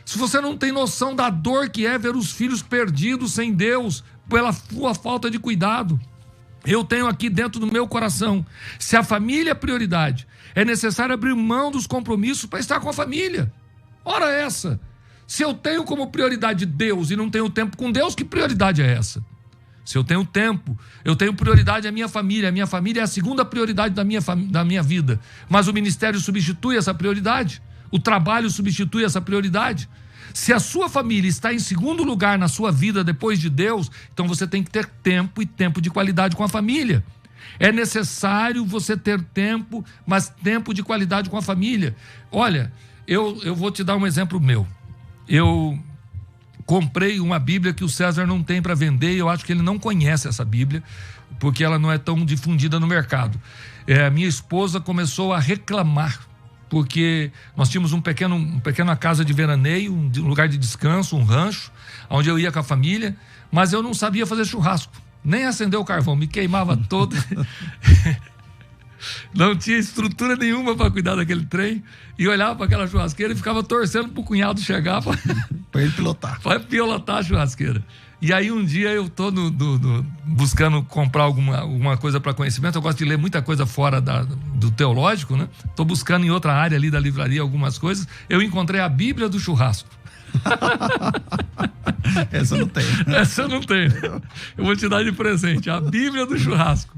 Se você não tem noção da dor que é ver os filhos perdidos sem Deus, pela sua falta de cuidado, eu tenho aqui dentro do meu coração, se a família é prioridade, é necessário abrir mão dos compromissos para estar com a família. Ora essa, se eu tenho como prioridade Deus e não tenho tempo com Deus, que prioridade é essa? Se eu tenho tempo, eu tenho prioridade à minha família é a segunda prioridade da minha vida, mas o ministério substitui essa prioridade, o trabalho substitui essa prioridade. Se a sua família está em segundo lugar na sua vida depois de Deus, então você tem que ter tempo e tempo de qualidade com a família. É necessário você ter tempo, mas tempo de qualidade com a família. Olha, eu vou te dar um exemplo meu. Eu comprei uma Bíblia que o César não tem para vender e eu acho que ele não conhece essa Bíblia, porque ela não é tão difundida no mercado. A minha esposa começou a reclamar, porque nós tínhamos uma pequena casa de veraneio, um lugar de descanso, um rancho, onde eu ia com a família, mas eu não sabia fazer churrasco, nem acender o carvão, me queimava todo. Não tinha estrutura nenhuma para cuidar daquele trem, e olhava para aquela churrasqueira e ficava torcendo para o cunhado chegar para ele pilotar. Para pilotar a churrasqueira. E aí um dia eu estou buscando comprar alguma coisa para conhecimento. Eu gosto de ler muita coisa fora do teológico, né? Estou buscando em outra área ali da livraria algumas coisas. Eu encontrei a Bíblia do churrasco. Essa eu não tenho. Essa eu não tenho. Eu vou te dar de presente, a Bíblia do churrasco.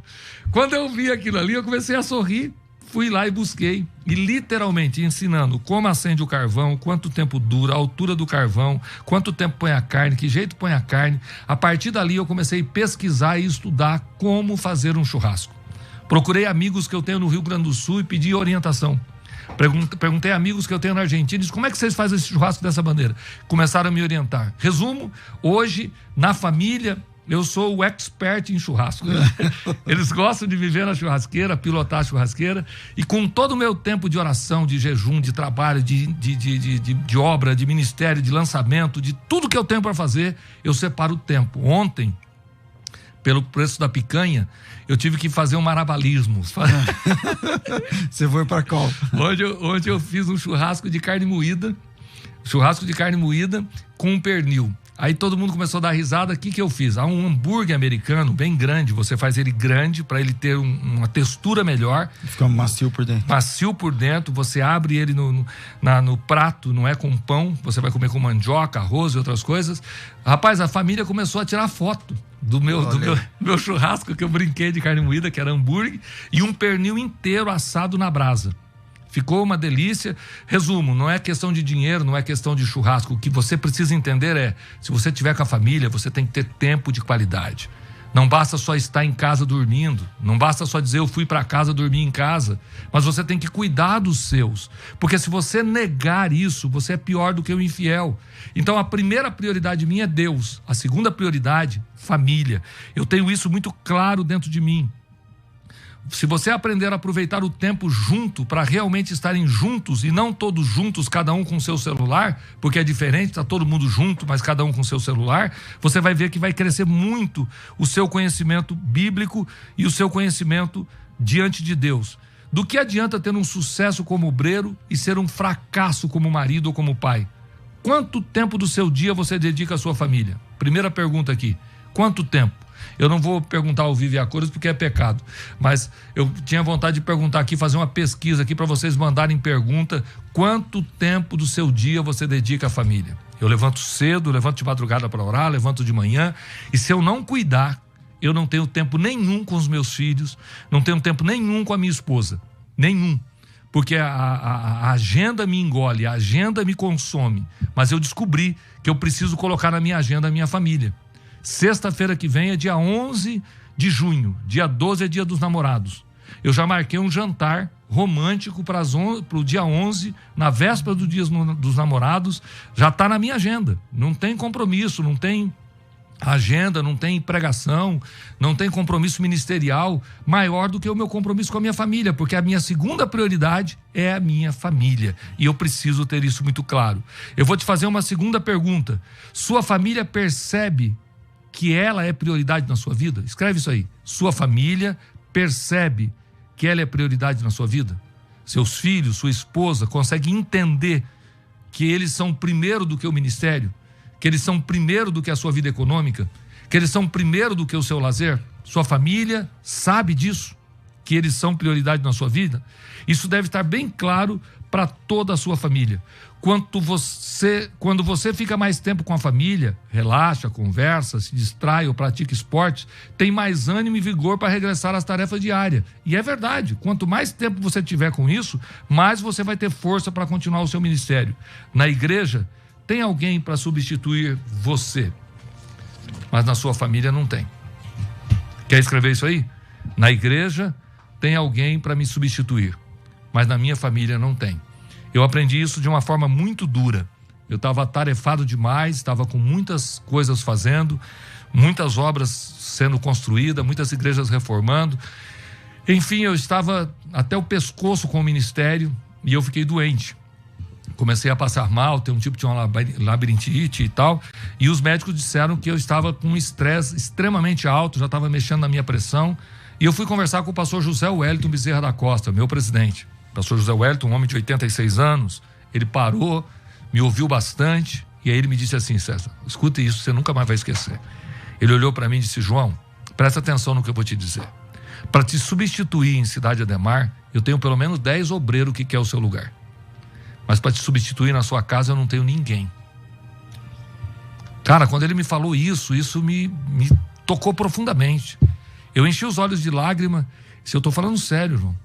Quando eu vi aquilo ali, eu comecei a sorrir. Fui lá e busquei, e literalmente ensinando como acende o carvão, quanto tempo dura, a altura do carvão, quanto tempo põe a carne, que jeito põe a carne. A partir dali eu comecei a pesquisar e estudar como fazer um churrasco. Procurei amigos que eu tenho no Rio Grande do Sul e pedi orientação. Perguntei a amigos que eu tenho na Argentina, disse, como é que vocês fazem esse churrasco dessa maneira? Começaram a me orientar. Resumo, hoje, na família, eu sou o expert em churrasco. Eles gostam de viver na churrasqueira, pilotar a churrasqueira, e com todo o meu tempo de oração, de jejum, de trabalho, de obra, de ministério, de lançamento, de tudo que eu tenho para fazer, eu separo o tempo. Ontem, pelo preço da picanha, eu tive que fazer um marabalismo. Você foi para qual? Onde eu fiz um churrasco de carne moída com um pernil. Aí todo mundo começou a dar risada. O que eu fiz? Há um hambúrguer americano bem grande. Você faz ele grande para ele ter uma textura melhor. Fica macio por dentro. Macio por dentro. Você abre ele no prato, não é com pão. Você vai comer com mandioca, arroz e outras coisas. Rapaz, a família começou a tirar foto do meu churrasco que eu brinquei de carne moída, que era hambúrguer, e um pernil inteiro assado na brasa. Ficou uma delícia. Resumo, não é questão de dinheiro, não é questão de churrasco. O que você precisa entender é, se você estiver com a família, você tem que ter tempo de qualidade. Não basta só estar em casa dormindo, não basta só dizer eu fui para casa dormir em casa, mas você tem que cuidar dos seus, porque se você negar isso, você é pior do que o infiel. Então a primeira prioridade minha é Deus, a segunda prioridade, família. Eu tenho isso muito claro dentro de mim. Se você aprender a aproveitar o tempo junto, para realmente estarem juntos e não todos juntos, cada um com seu celular, porque é diferente, está todo mundo junto, mas cada um com seu celular, você vai ver que vai crescer muito o seu conhecimento bíblico e o seu conhecimento diante de Deus. Do que adianta ter um sucesso como obreiro e ser um fracasso como marido ou como pai? Quanto tempo do seu dia você dedica à sua família? Primeira pergunta aqui, quanto tempo? Eu não vou perguntar ao vivo e a cores porque é pecado, mas eu tinha vontade de perguntar aqui, fazer uma pesquisa aqui para vocês mandarem pergunta, quanto tempo do seu dia você dedica à família? Eu levanto cedo, levanto de madrugada para orar, levanto de manhã, e se eu não cuidar, eu não tenho tempo nenhum com os meus filhos, não tenho tempo nenhum com a minha esposa, nenhum, porque a agenda me engole, a agenda me consome, mas eu descobri que eu preciso colocar na minha agenda a minha família. Sexta-feira que vem é dia 11 de junho, dia 12 é dia dos namorados. Eu já marquei um jantar romântico para o dia 11, na véspera do dia dos namorados, já está na minha agenda. Não tem compromisso, não tem agenda, não tem pregação, não tem compromisso ministerial maior do que o meu compromisso com a minha família, porque a minha segunda prioridade é a minha família, e eu preciso ter isso muito claro. Eu vou te fazer uma segunda pergunta. Sua família percebe que ela é prioridade na sua vida? Escreve isso aí. Sua família percebe que ela é prioridade na sua vida? Seus filhos, sua esposa, conseguem entender que eles são primeiro do que o ministério? Que eles são primeiro do que a sua vida econômica? Que eles são primeiro do que o seu lazer? Sua família sabe disso? Que eles são prioridade na sua vida? Isso deve estar bem claro para toda a sua família. Quando você fica mais tempo com a família, relaxa, conversa, se distrai ou pratica esportes, tem mais ânimo e vigor para regressar às tarefas diárias. E é verdade, quanto mais tempo você tiver com isso, mais você vai ter força para continuar o seu ministério. Na igreja, tem alguém para substituir você, mas na sua família não tem. Quer escrever isso aí? Na igreja, tem alguém para me substituir, mas na minha família não tem. Eu aprendi isso de uma forma muito dura. Eu estava atarefado demais, estava com muitas coisas fazendo, muitas obras sendo construídas, muitas igrejas reformando. Enfim, eu estava até o pescoço com o ministério e eu fiquei doente. Comecei a passar mal, ter um tipo de uma labirintite e tal, e os médicos disseram que eu estava com um estresse extremamente alto, já estava mexendo na minha pressão, e eu fui conversar com o pastor José Wellington Bezerra da Costa, meu presidente. Pastor José Wellington, um homem de 86 anos, ele parou, me ouviu bastante, e aí ele me disse assim: César, escuta isso, você nunca mais vai esquecer. Ele olhou para mim e disse: João, presta atenção no que eu vou te dizer. Para te substituir em Cidade Ademar, eu tenho pelo menos 10 obreiros que quer o seu lugar. Mas para te substituir na sua casa, eu não tenho ninguém. Cara, quando ele me falou isso me tocou profundamente. Eu enchi os olhos de lágrima. Se eu estou falando sério, João,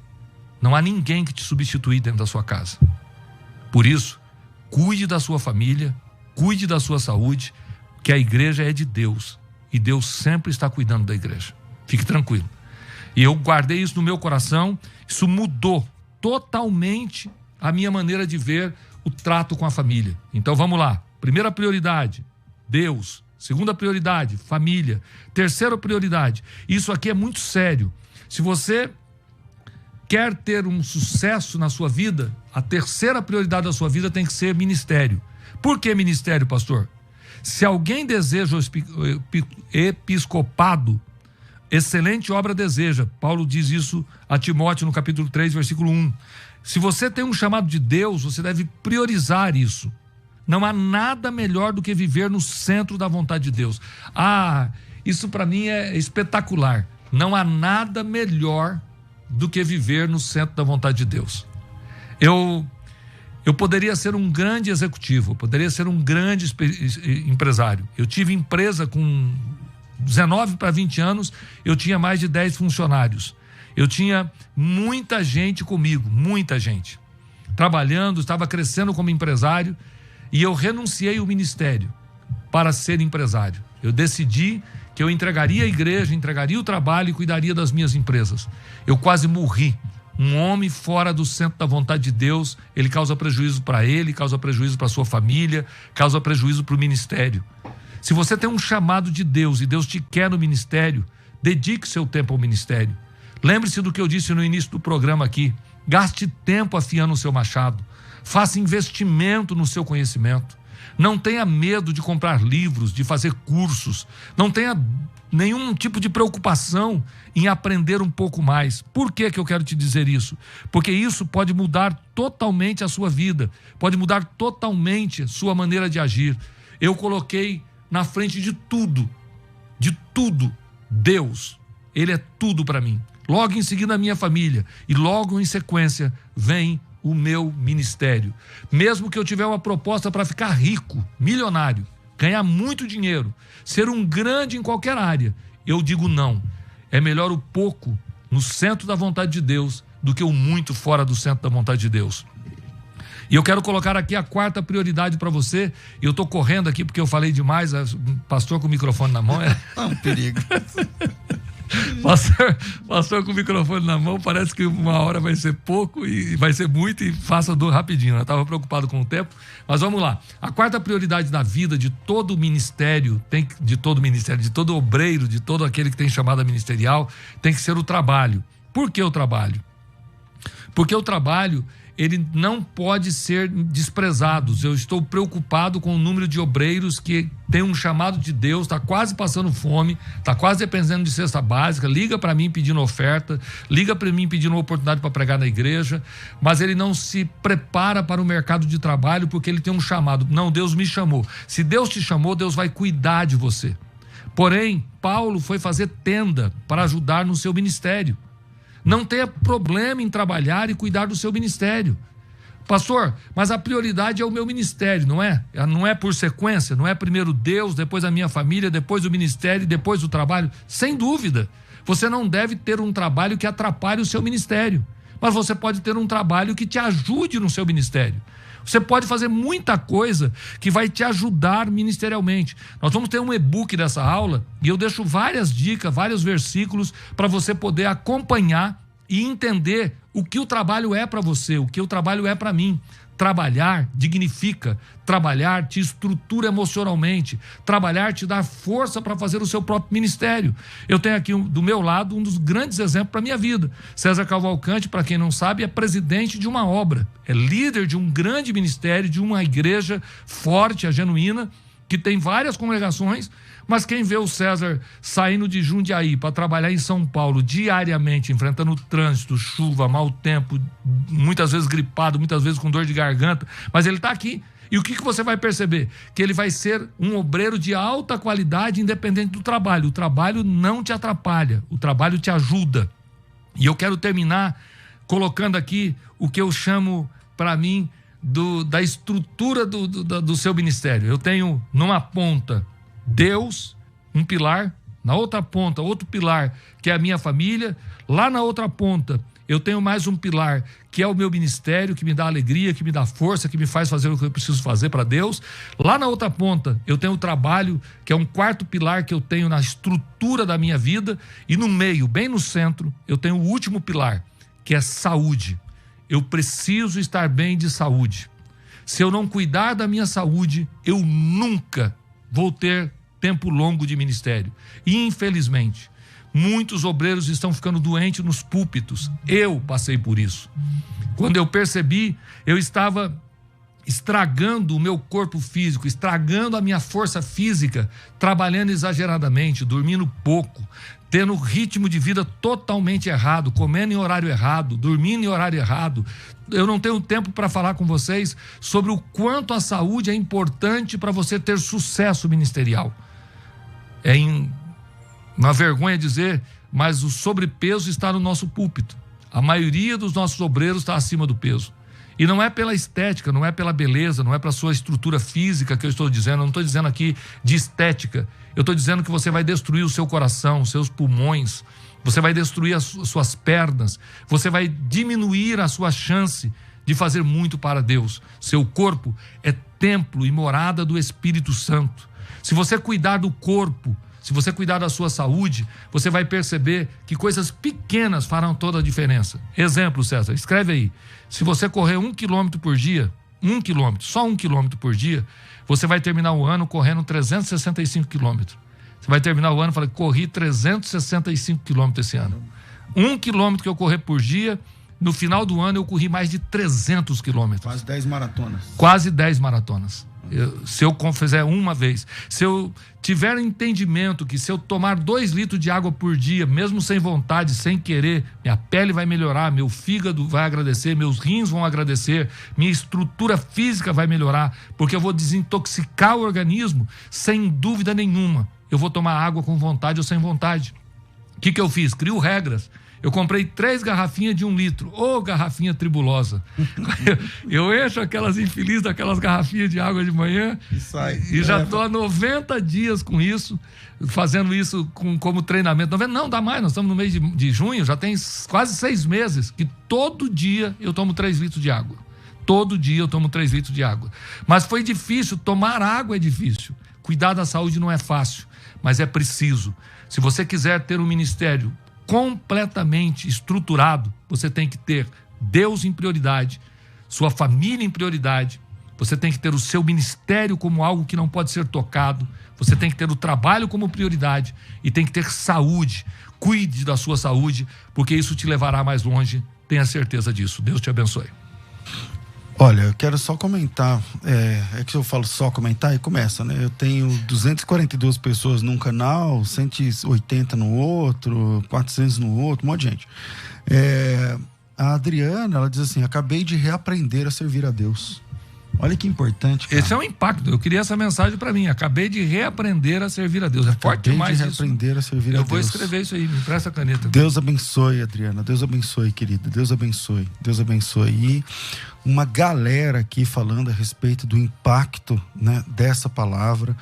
não há ninguém que te substituir dentro da sua casa. Por isso, cuide da sua família, cuide da sua saúde, que a igreja é de Deus. E Deus sempre está cuidando da igreja. Fique tranquilo. E eu guardei isso no meu coração. Isso mudou totalmente a minha maneira de ver o trato com a família. Então vamos lá. Primeira prioridade, Deus. Segunda prioridade, família. Terceira prioridade, isso aqui é muito sério. Se você quer ter um sucesso na sua vida, a terceira prioridade da sua vida tem que ser ministério. Por que ministério, pastor? Se alguém deseja o episcopado, excelente obra deseja. Paulo diz isso a Timóteo no capítulo 3, versículo 1. Se você tem um chamado de Deus, você deve priorizar isso. Não há nada melhor do que viver no centro da vontade de Deus. Isso para mim é espetacular. Não há nada melhor do que viver no centro da vontade de Deus. Eu poderia ser um grande executivo, eu poderia ser um grande empresário. Eu tive empresa com 19 para 20 anos, eu tinha mais de 10 funcionários. Eu tinha muita gente comigo, muita gente. Trabalhando, estava crescendo como empresário e eu renunciei ao ministério para ser empresário. Eu decidi que eu entregaria a igreja, entregaria o trabalho e cuidaria das minhas empresas. Eu quase morri. Um homem fora do centro da vontade de Deus, ele causa prejuízo para ele, causa prejuízo para sua família, causa prejuízo para o ministério. Se você tem um chamado de Deus e Deus te quer no ministério, dedique seu tempo ao ministério. Lembre-se do que eu disse no início do programa aqui. Gaste tempo afiando o seu machado. Faça investimento no seu conhecimento. Não tenha medo de comprar livros, de fazer cursos. Não tenha nenhum tipo de preocupação em aprender um pouco mais. Por que eu quero te dizer isso? Porque isso pode mudar totalmente a sua vida. Pode mudar totalmente a sua maneira de agir. Eu coloquei na frente de tudo, Deus. Ele é tudo para mim. Logo em seguida a minha família e logo em sequência vem o meu ministério. Mesmo que eu tiver uma proposta para ficar rico, milionário, ganhar muito dinheiro, ser um grande em qualquer área, eu digo não. É melhor o pouco no centro da vontade de Deus do que o muito fora do centro da vontade de Deus. E eu quero colocar aqui a quarta prioridade para você. Eu estou correndo aqui porque eu falei demais, pastor com o microfone na mão. É um perigo. Pastor com o microfone na mão, parece que uma hora vai ser pouco e vai ser muito e faça rapidinho. Eu estava preocupado com o tempo, mas vamos lá. A quarta prioridade da vida de todo ministério, de todo obreiro, de todo aquele que tem chamada ministerial, tem que ser o trabalho. Por que o trabalho? Porque o trabalho, ele não pode ser desprezado. Eu estou preocupado com o número de obreiros que tem um chamado de Deus, está quase passando fome, está quase dependendo de cesta básica, liga para mim pedindo oferta, liga para mim pedindo uma oportunidade para pregar na igreja, mas ele não se prepara para o mercado de trabalho porque ele tem um chamado. Não, Deus me chamou. Se Deus te chamou, Deus vai cuidar de você. Porém, Paulo foi fazer tenda para ajudar no seu ministério. Não tenha problema em trabalhar e cuidar do seu ministério. Pastor, mas a prioridade é o meu ministério, não é? Não é por sequência, não é primeiro Deus, depois a minha família, depois o ministério, depois o trabalho. Sem dúvida, você não deve ter um trabalho que atrapalhe o seu ministério, mas você pode ter um trabalho que te ajude no seu ministério. Você pode fazer muita coisa que vai te ajudar ministerialmente. Nós vamos ter um e-book dessa aula e eu deixo várias dicas, vários versículos para você poder acompanhar e entender o que o trabalho é para você, o que o trabalho é para mim. Trabalhar dignifica, trabalhar te estrutura emocionalmente, trabalhar te dá força para fazer o seu próprio ministério. Eu tenho aqui do meu lado um dos grandes exemplos para a minha vida. César Cavalcante, para quem não sabe, é presidente de uma obra, é líder de um grande ministério, de uma igreja forte, a Genuína, que tem várias congregações, mas quem vê o César saindo de Jundiaí para trabalhar em São Paulo diariamente, enfrentando trânsito, chuva, mau tempo, muitas vezes gripado, muitas vezes com dor de garganta, mas ele está aqui. E o que você vai perceber? Que ele vai ser um obreiro de alta qualidade, independente do trabalho. O trabalho não te atrapalha, o trabalho te ajuda. E eu quero terminar colocando aqui o que eu chamo, para mim, da estrutura do seu ministério. Eu tenho numa ponta Deus, um pilar, na outra ponta outro pilar, que é a minha família, lá na outra ponta eu tenho mais um pilar, que é o meu ministério, que me dá alegria, que me dá força, que me faz fazer o que eu preciso fazer para Deus. Lá na outra ponta eu tenho o trabalho, que é um quarto pilar que eu tenho na estrutura da minha vida, e no meio, bem no centro, eu tenho o último pilar, que é saúde. Eu preciso estar bem de saúde. Se eu não cuidar da minha saúde, eu nunca vou ter tempo longo de ministério. E, infelizmente, muitos obreiros estão ficando doentes nos púlpitos. Eu passei por isso. Quando eu percebi, eu estava estragando o meu corpo físico, estragando a minha força física, trabalhando exageradamente, dormindo pouco, tendo ritmo de vida totalmente errado, comendo em horário errado, dormindo em horário errado. Eu não tenho tempo para falar com vocês sobre o quanto a saúde é importante para você ter sucesso ministerial. É uma vergonha dizer, mas o sobrepeso está no nosso púlpito. A maioria dos nossos obreiros está acima do peso. E não é pela estética, não é pela beleza, não é pela sua estrutura física que eu estou dizendo. Eu não estou dizendo aqui de estética. Eu estou dizendo que você vai destruir o seu coração, os seus pulmões, você vai destruir as suas pernas, você vai diminuir a sua chance de fazer muito para Deus. Seu corpo é templo e morada do Espírito Santo. Se você cuidar do corpo, se você cuidar da sua saúde, você vai perceber que coisas pequenas farão toda a diferença. Exemplo, César, escreve aí. Se você correr 1 quilômetro por dia, só 1 quilômetro por dia, você vai terminar o ano correndo 365 quilômetros. Você vai terminar o ano e falar, corri 365 quilômetros esse ano. 1 quilômetro que eu correr por dia, no final do ano eu corri mais de 300 quilômetros. Quase 10 maratonas. Quase 10 maratonas. Se eu fizer uma vez, se eu tiver entendimento que se eu tomar 2 litros de água por dia, mesmo sem vontade, sem querer, minha pele vai melhorar, meu fígado vai agradecer, meus rins vão agradecer, minha estrutura física vai melhorar, porque eu vou desintoxicar o organismo, sem dúvida nenhuma. Eu vou tomar água com vontade ou sem vontade. O que eu fiz? Crio regras. Eu comprei 3 garrafinhas de 1 litro. Ô, garrafinha tribulosa. Eu encho aquelas infelizes daquelas garrafinhas de água de manhã e já estou há 90 dias com isso, fazendo isso como treinamento. Não, dá mais, nós estamos no mês de junho, já tem quase 6 meses que todo dia eu tomo 3 litros de água. Todo dia eu tomo 3 litros de água. Mas foi difícil, tomar água é difícil. Cuidar da saúde não é fácil, mas é preciso. Se você quiser ter um ministério completamente estruturado, você tem que ter Deus em prioridade, sua família em prioridade, você tem que ter o seu ministério como algo que não pode ser tocado, você tem que ter o trabalho como prioridade e tem que ter saúde. Cuide da sua saúde, porque isso te levará mais longe, tenha certeza disso. Deus te abençoe. Olha, eu quero só comentar, é que eu falo só comentar e começa, né? Eu tenho 242 pessoas num canal, 180 no outro, 400 no outro, um monte de gente. A Adriana, ela diz assim, acabei de reaprender a servir a Deus. Olha que importante, cara. Esse é um impacto. Eu queria essa mensagem para mim. Acabei de reaprender a servir a Deus. É forte demais isso. Acabei de reaprender a servir a Deus. Eu vou escrever isso aí. Me empresta a caneta. Deus abençoe, Adriana. Deus abençoe, querida. Deus abençoe. Deus abençoe. E uma galera aqui falando a respeito do impacto, né, dessa palavra.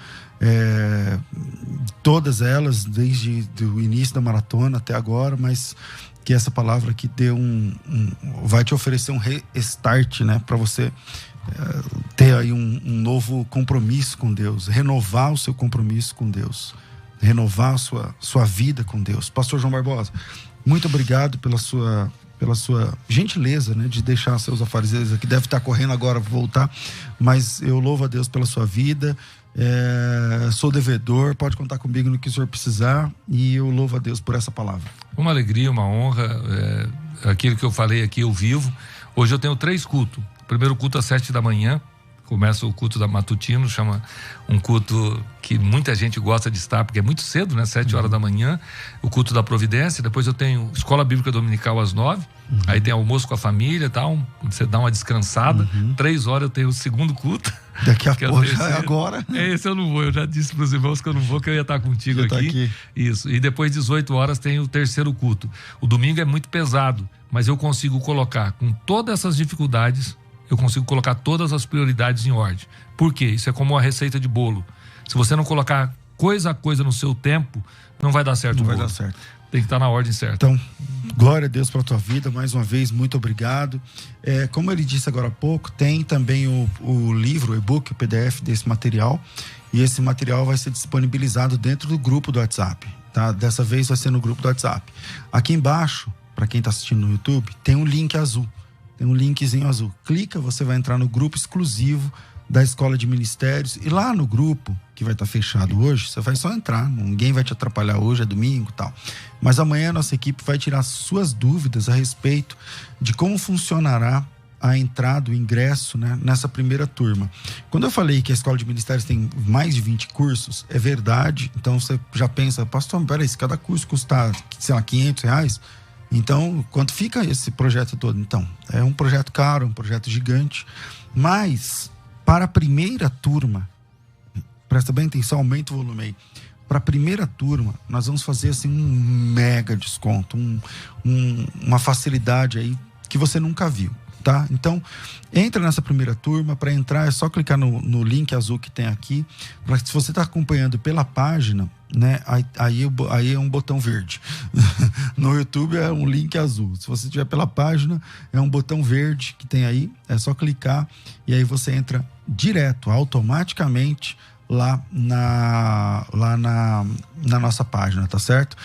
Todas elas, desde o início da maratona até agora, mas que essa palavra aqui deu vai te oferecer um restart, né, para você ter aí um novo compromisso com Deus, renovar o seu compromisso com Deus, renovar a sua vida com Deus. Pastor João Barbosa, muito obrigado pela sua gentileza, né, de deixar seus afazeres aqui. Deve estar correndo agora para voltar, mas eu louvo a Deus pela sua vida. Sou devedor, pode contar comigo no que o senhor precisar, e eu louvo a Deus por essa palavra. Uma alegria, uma honra, aquilo que eu falei aqui eu vivo. Hoje eu tenho 3 cultos. Primeiro culto às 7 da manhã, começa o culto da matutino, chama um culto que muita gente gosta de estar, porque é muito cedo, né? 7 horas da manhã, o culto da providência. Depois eu tenho escola bíblica dominical às 9, aí tem almoço com a família, tal, você dá uma descansada. 3 horas eu tenho o segundo culto. Daqui a pouco, já é agora. Esse eu não vou, eu já disse para os irmãos que eu não vou, que eu ia estar contigo aqui. Isso, e depois 18 horas tem o terceiro culto. O domingo é muito pesado, mas eu consigo colocar, com todas essas dificuldades, eu consigo colocar todas as prioridades em ordem. Por quê? Isso é como uma receita de bolo. Se você não colocar coisa a coisa no seu tempo, não vai dar certo o bolo. Não vai dar certo. Tem que estar na ordem certa. Então, glória a Deus pela tua vida, mais uma vez, muito obrigado. Como ele disse agora há pouco, tem também o livro, o e-book, o PDF desse material, e esse material vai ser disponibilizado dentro do grupo do WhatsApp, tá? Dessa vez vai ser no grupo do WhatsApp. Aqui embaixo, para quem está assistindo no YouTube, tem um link azul. Tem um linkzinho azul. Clica, você vai entrar no grupo exclusivo da Escola de Ministérios. E lá no grupo, que vai estar fechado hoje, você vai só entrar. Ninguém vai te atrapalhar hoje, é domingo e tal. Mas amanhã a nossa equipe vai tirar suas dúvidas a respeito de como funcionará a entrada, o ingresso, né, nessa primeira turma. Quando eu falei que a Escola de Ministérios tem mais de 20 cursos, é verdade. Então você já pensa, pastor, peraí, se cada curso custar, sei lá, R$500, então, quanto fica esse projeto todo? Então, é um projeto caro, um projeto gigante, mas para a primeira turma, presta bem atenção, aumenta o volume aí. Para a primeira turma, nós vamos fazer assim um mega desconto, uma facilidade aí que você nunca viu, tá? Então, entra nessa primeira turma. Para entrar é só clicar no link azul que tem aqui. Se você está acompanhando pela página, né, aí é um botão verde. No YouTube é um link azul. Se você estiver pela página, é um botão verde que tem aí. É só clicar e aí você entra direto, automaticamente, lá na nossa página, tá certo?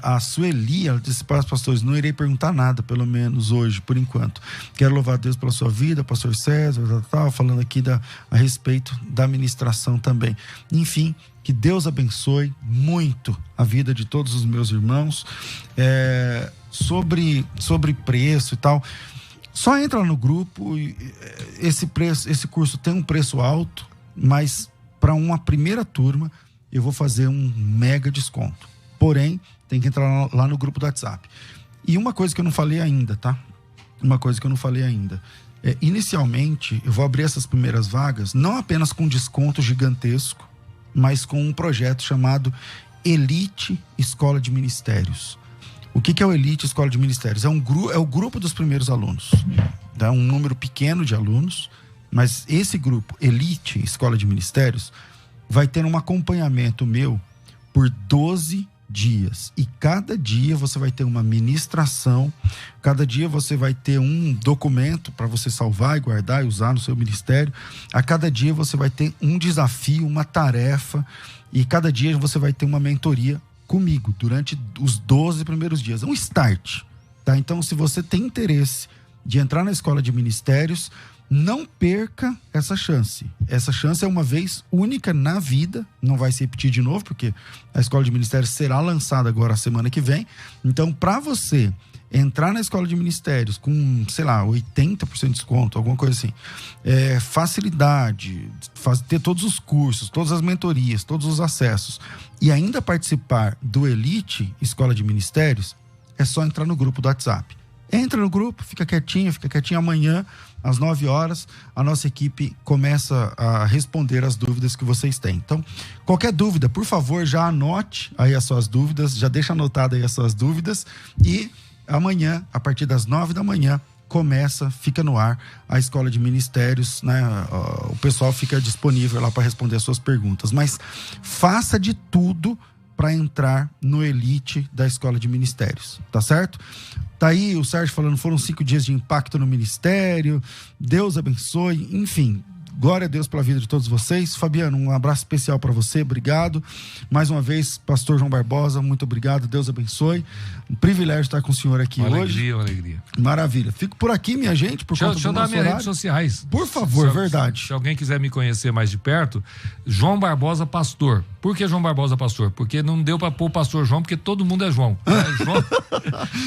A Sueli, ela disse para os pastores, não irei perguntar nada, pelo menos hoje, por enquanto. Quero louvar a Deus pela sua vida, pastor César, falando aqui a respeito da ministração também. Enfim, que Deus abençoe muito a vida de todos os meus irmãos. Sobre preço e tal, só entra no grupo. Esse curso tem um preço alto, mas para uma primeira turma eu vou fazer um mega desconto. Porém, tem que entrar lá no grupo do WhatsApp. E uma coisa que eu não falei ainda, tá? Inicialmente, eu vou abrir essas primeiras vagas, não apenas com desconto gigantesco, mas com um projeto chamado Elite Escola de Ministérios. O que é o Elite Escola de Ministérios? É o grupo dos primeiros alunos. Dá um número pequeno de alunos, mas esse grupo, Elite Escola de Ministérios, vai ter um acompanhamento meu por 12 dias. E cada dia você vai ter uma ministração, cada dia você vai ter um documento para você salvar e guardar e usar no seu ministério. A cada dia você vai ter um desafio, uma tarefa, e cada dia você vai ter uma mentoria comigo durante os 12 primeiros dias. É um start, tá? Então, se você tem interesse de entrar na Escola de Ministérios, não perca essa chance. Essa chance é uma vez única na vida, não vai se repetir de novo, porque a Escola de Ministérios será lançada agora a semana que vem. Então, para você entrar na escola de ministérios com, sei lá, 80% de desconto, alguma coisa assim, facilidade, ter todos os cursos, todas as mentorias, todos os acessos e ainda participar do Elite Escola de Ministérios, é só entrar no grupo do WhatsApp. Entra no grupo, fica quietinho amanhã, às 9 horas, a nossa equipe começa a responder as dúvidas que vocês têm. Então, qualquer dúvida, por favor, já anote aí as suas dúvidas, já deixa anotado aí as suas dúvidas e amanhã, a partir das 9 da manhã, fica no ar a Escola de Ministérios, né? O pessoal fica disponível lá para responder as suas perguntas, mas faça de tudo para entrar no Elite da Escola de Ministérios, tá certo? Tá aí o Sérgio falando, foram 5 dias de impacto no ministério, Deus abençoe, enfim, glória a Deus pela vida de todos vocês. Fabiano, um abraço especial para você, obrigado. Mais uma vez, pastor João Barbosa, muito obrigado, Deus abençoe. Um privilégio estar com o senhor aqui hoje. Uma alegria. Maravilha. Fico por aqui, minha gente, por conta do nosso horário. Deixa eu dar minhas redes sociais. Por favor, verdade. Se alguém quiser me conhecer mais de perto, João Barbosa Pastor. Por que João Barbosa Pastor? Porque não deu para pôr pastor João, porque todo mundo é João.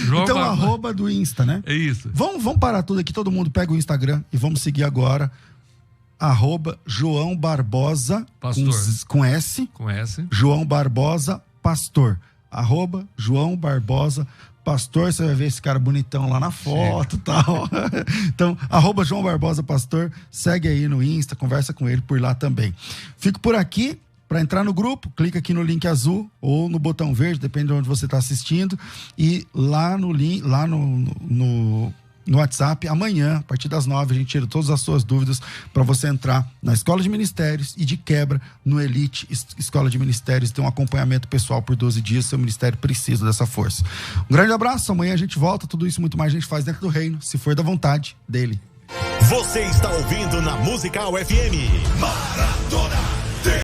João então, arroba do Insta, né? É isso. Vamos parar tudo aqui, todo mundo pega o Instagram e vamos seguir agora. @João Barbosa Pastor. Com S. João Barbosa Pastor. @João Barbosa Pastor. Você vai ver esse cara bonitão lá na foto e tal. Então, @João Barbosa Pastor. Segue aí no Insta, conversa com ele por lá também. Fico por aqui. Para entrar no grupo, clica aqui no link azul ou no botão verde, depende de onde você está assistindo. E lá no link, lá no WhatsApp, amanhã, a partir das 9, a gente tira todas as suas dúvidas para você entrar na Escola de Ministérios e de quebra no Elite Escola de Ministérios, ter um acompanhamento pessoal por 12 dias, seu ministério precisa dessa força. Um grande abraço, amanhã a gente volta, tudo isso muito mais a gente faz dentro do reino, se for da vontade dele. Você está ouvindo na Musical FM Maratona.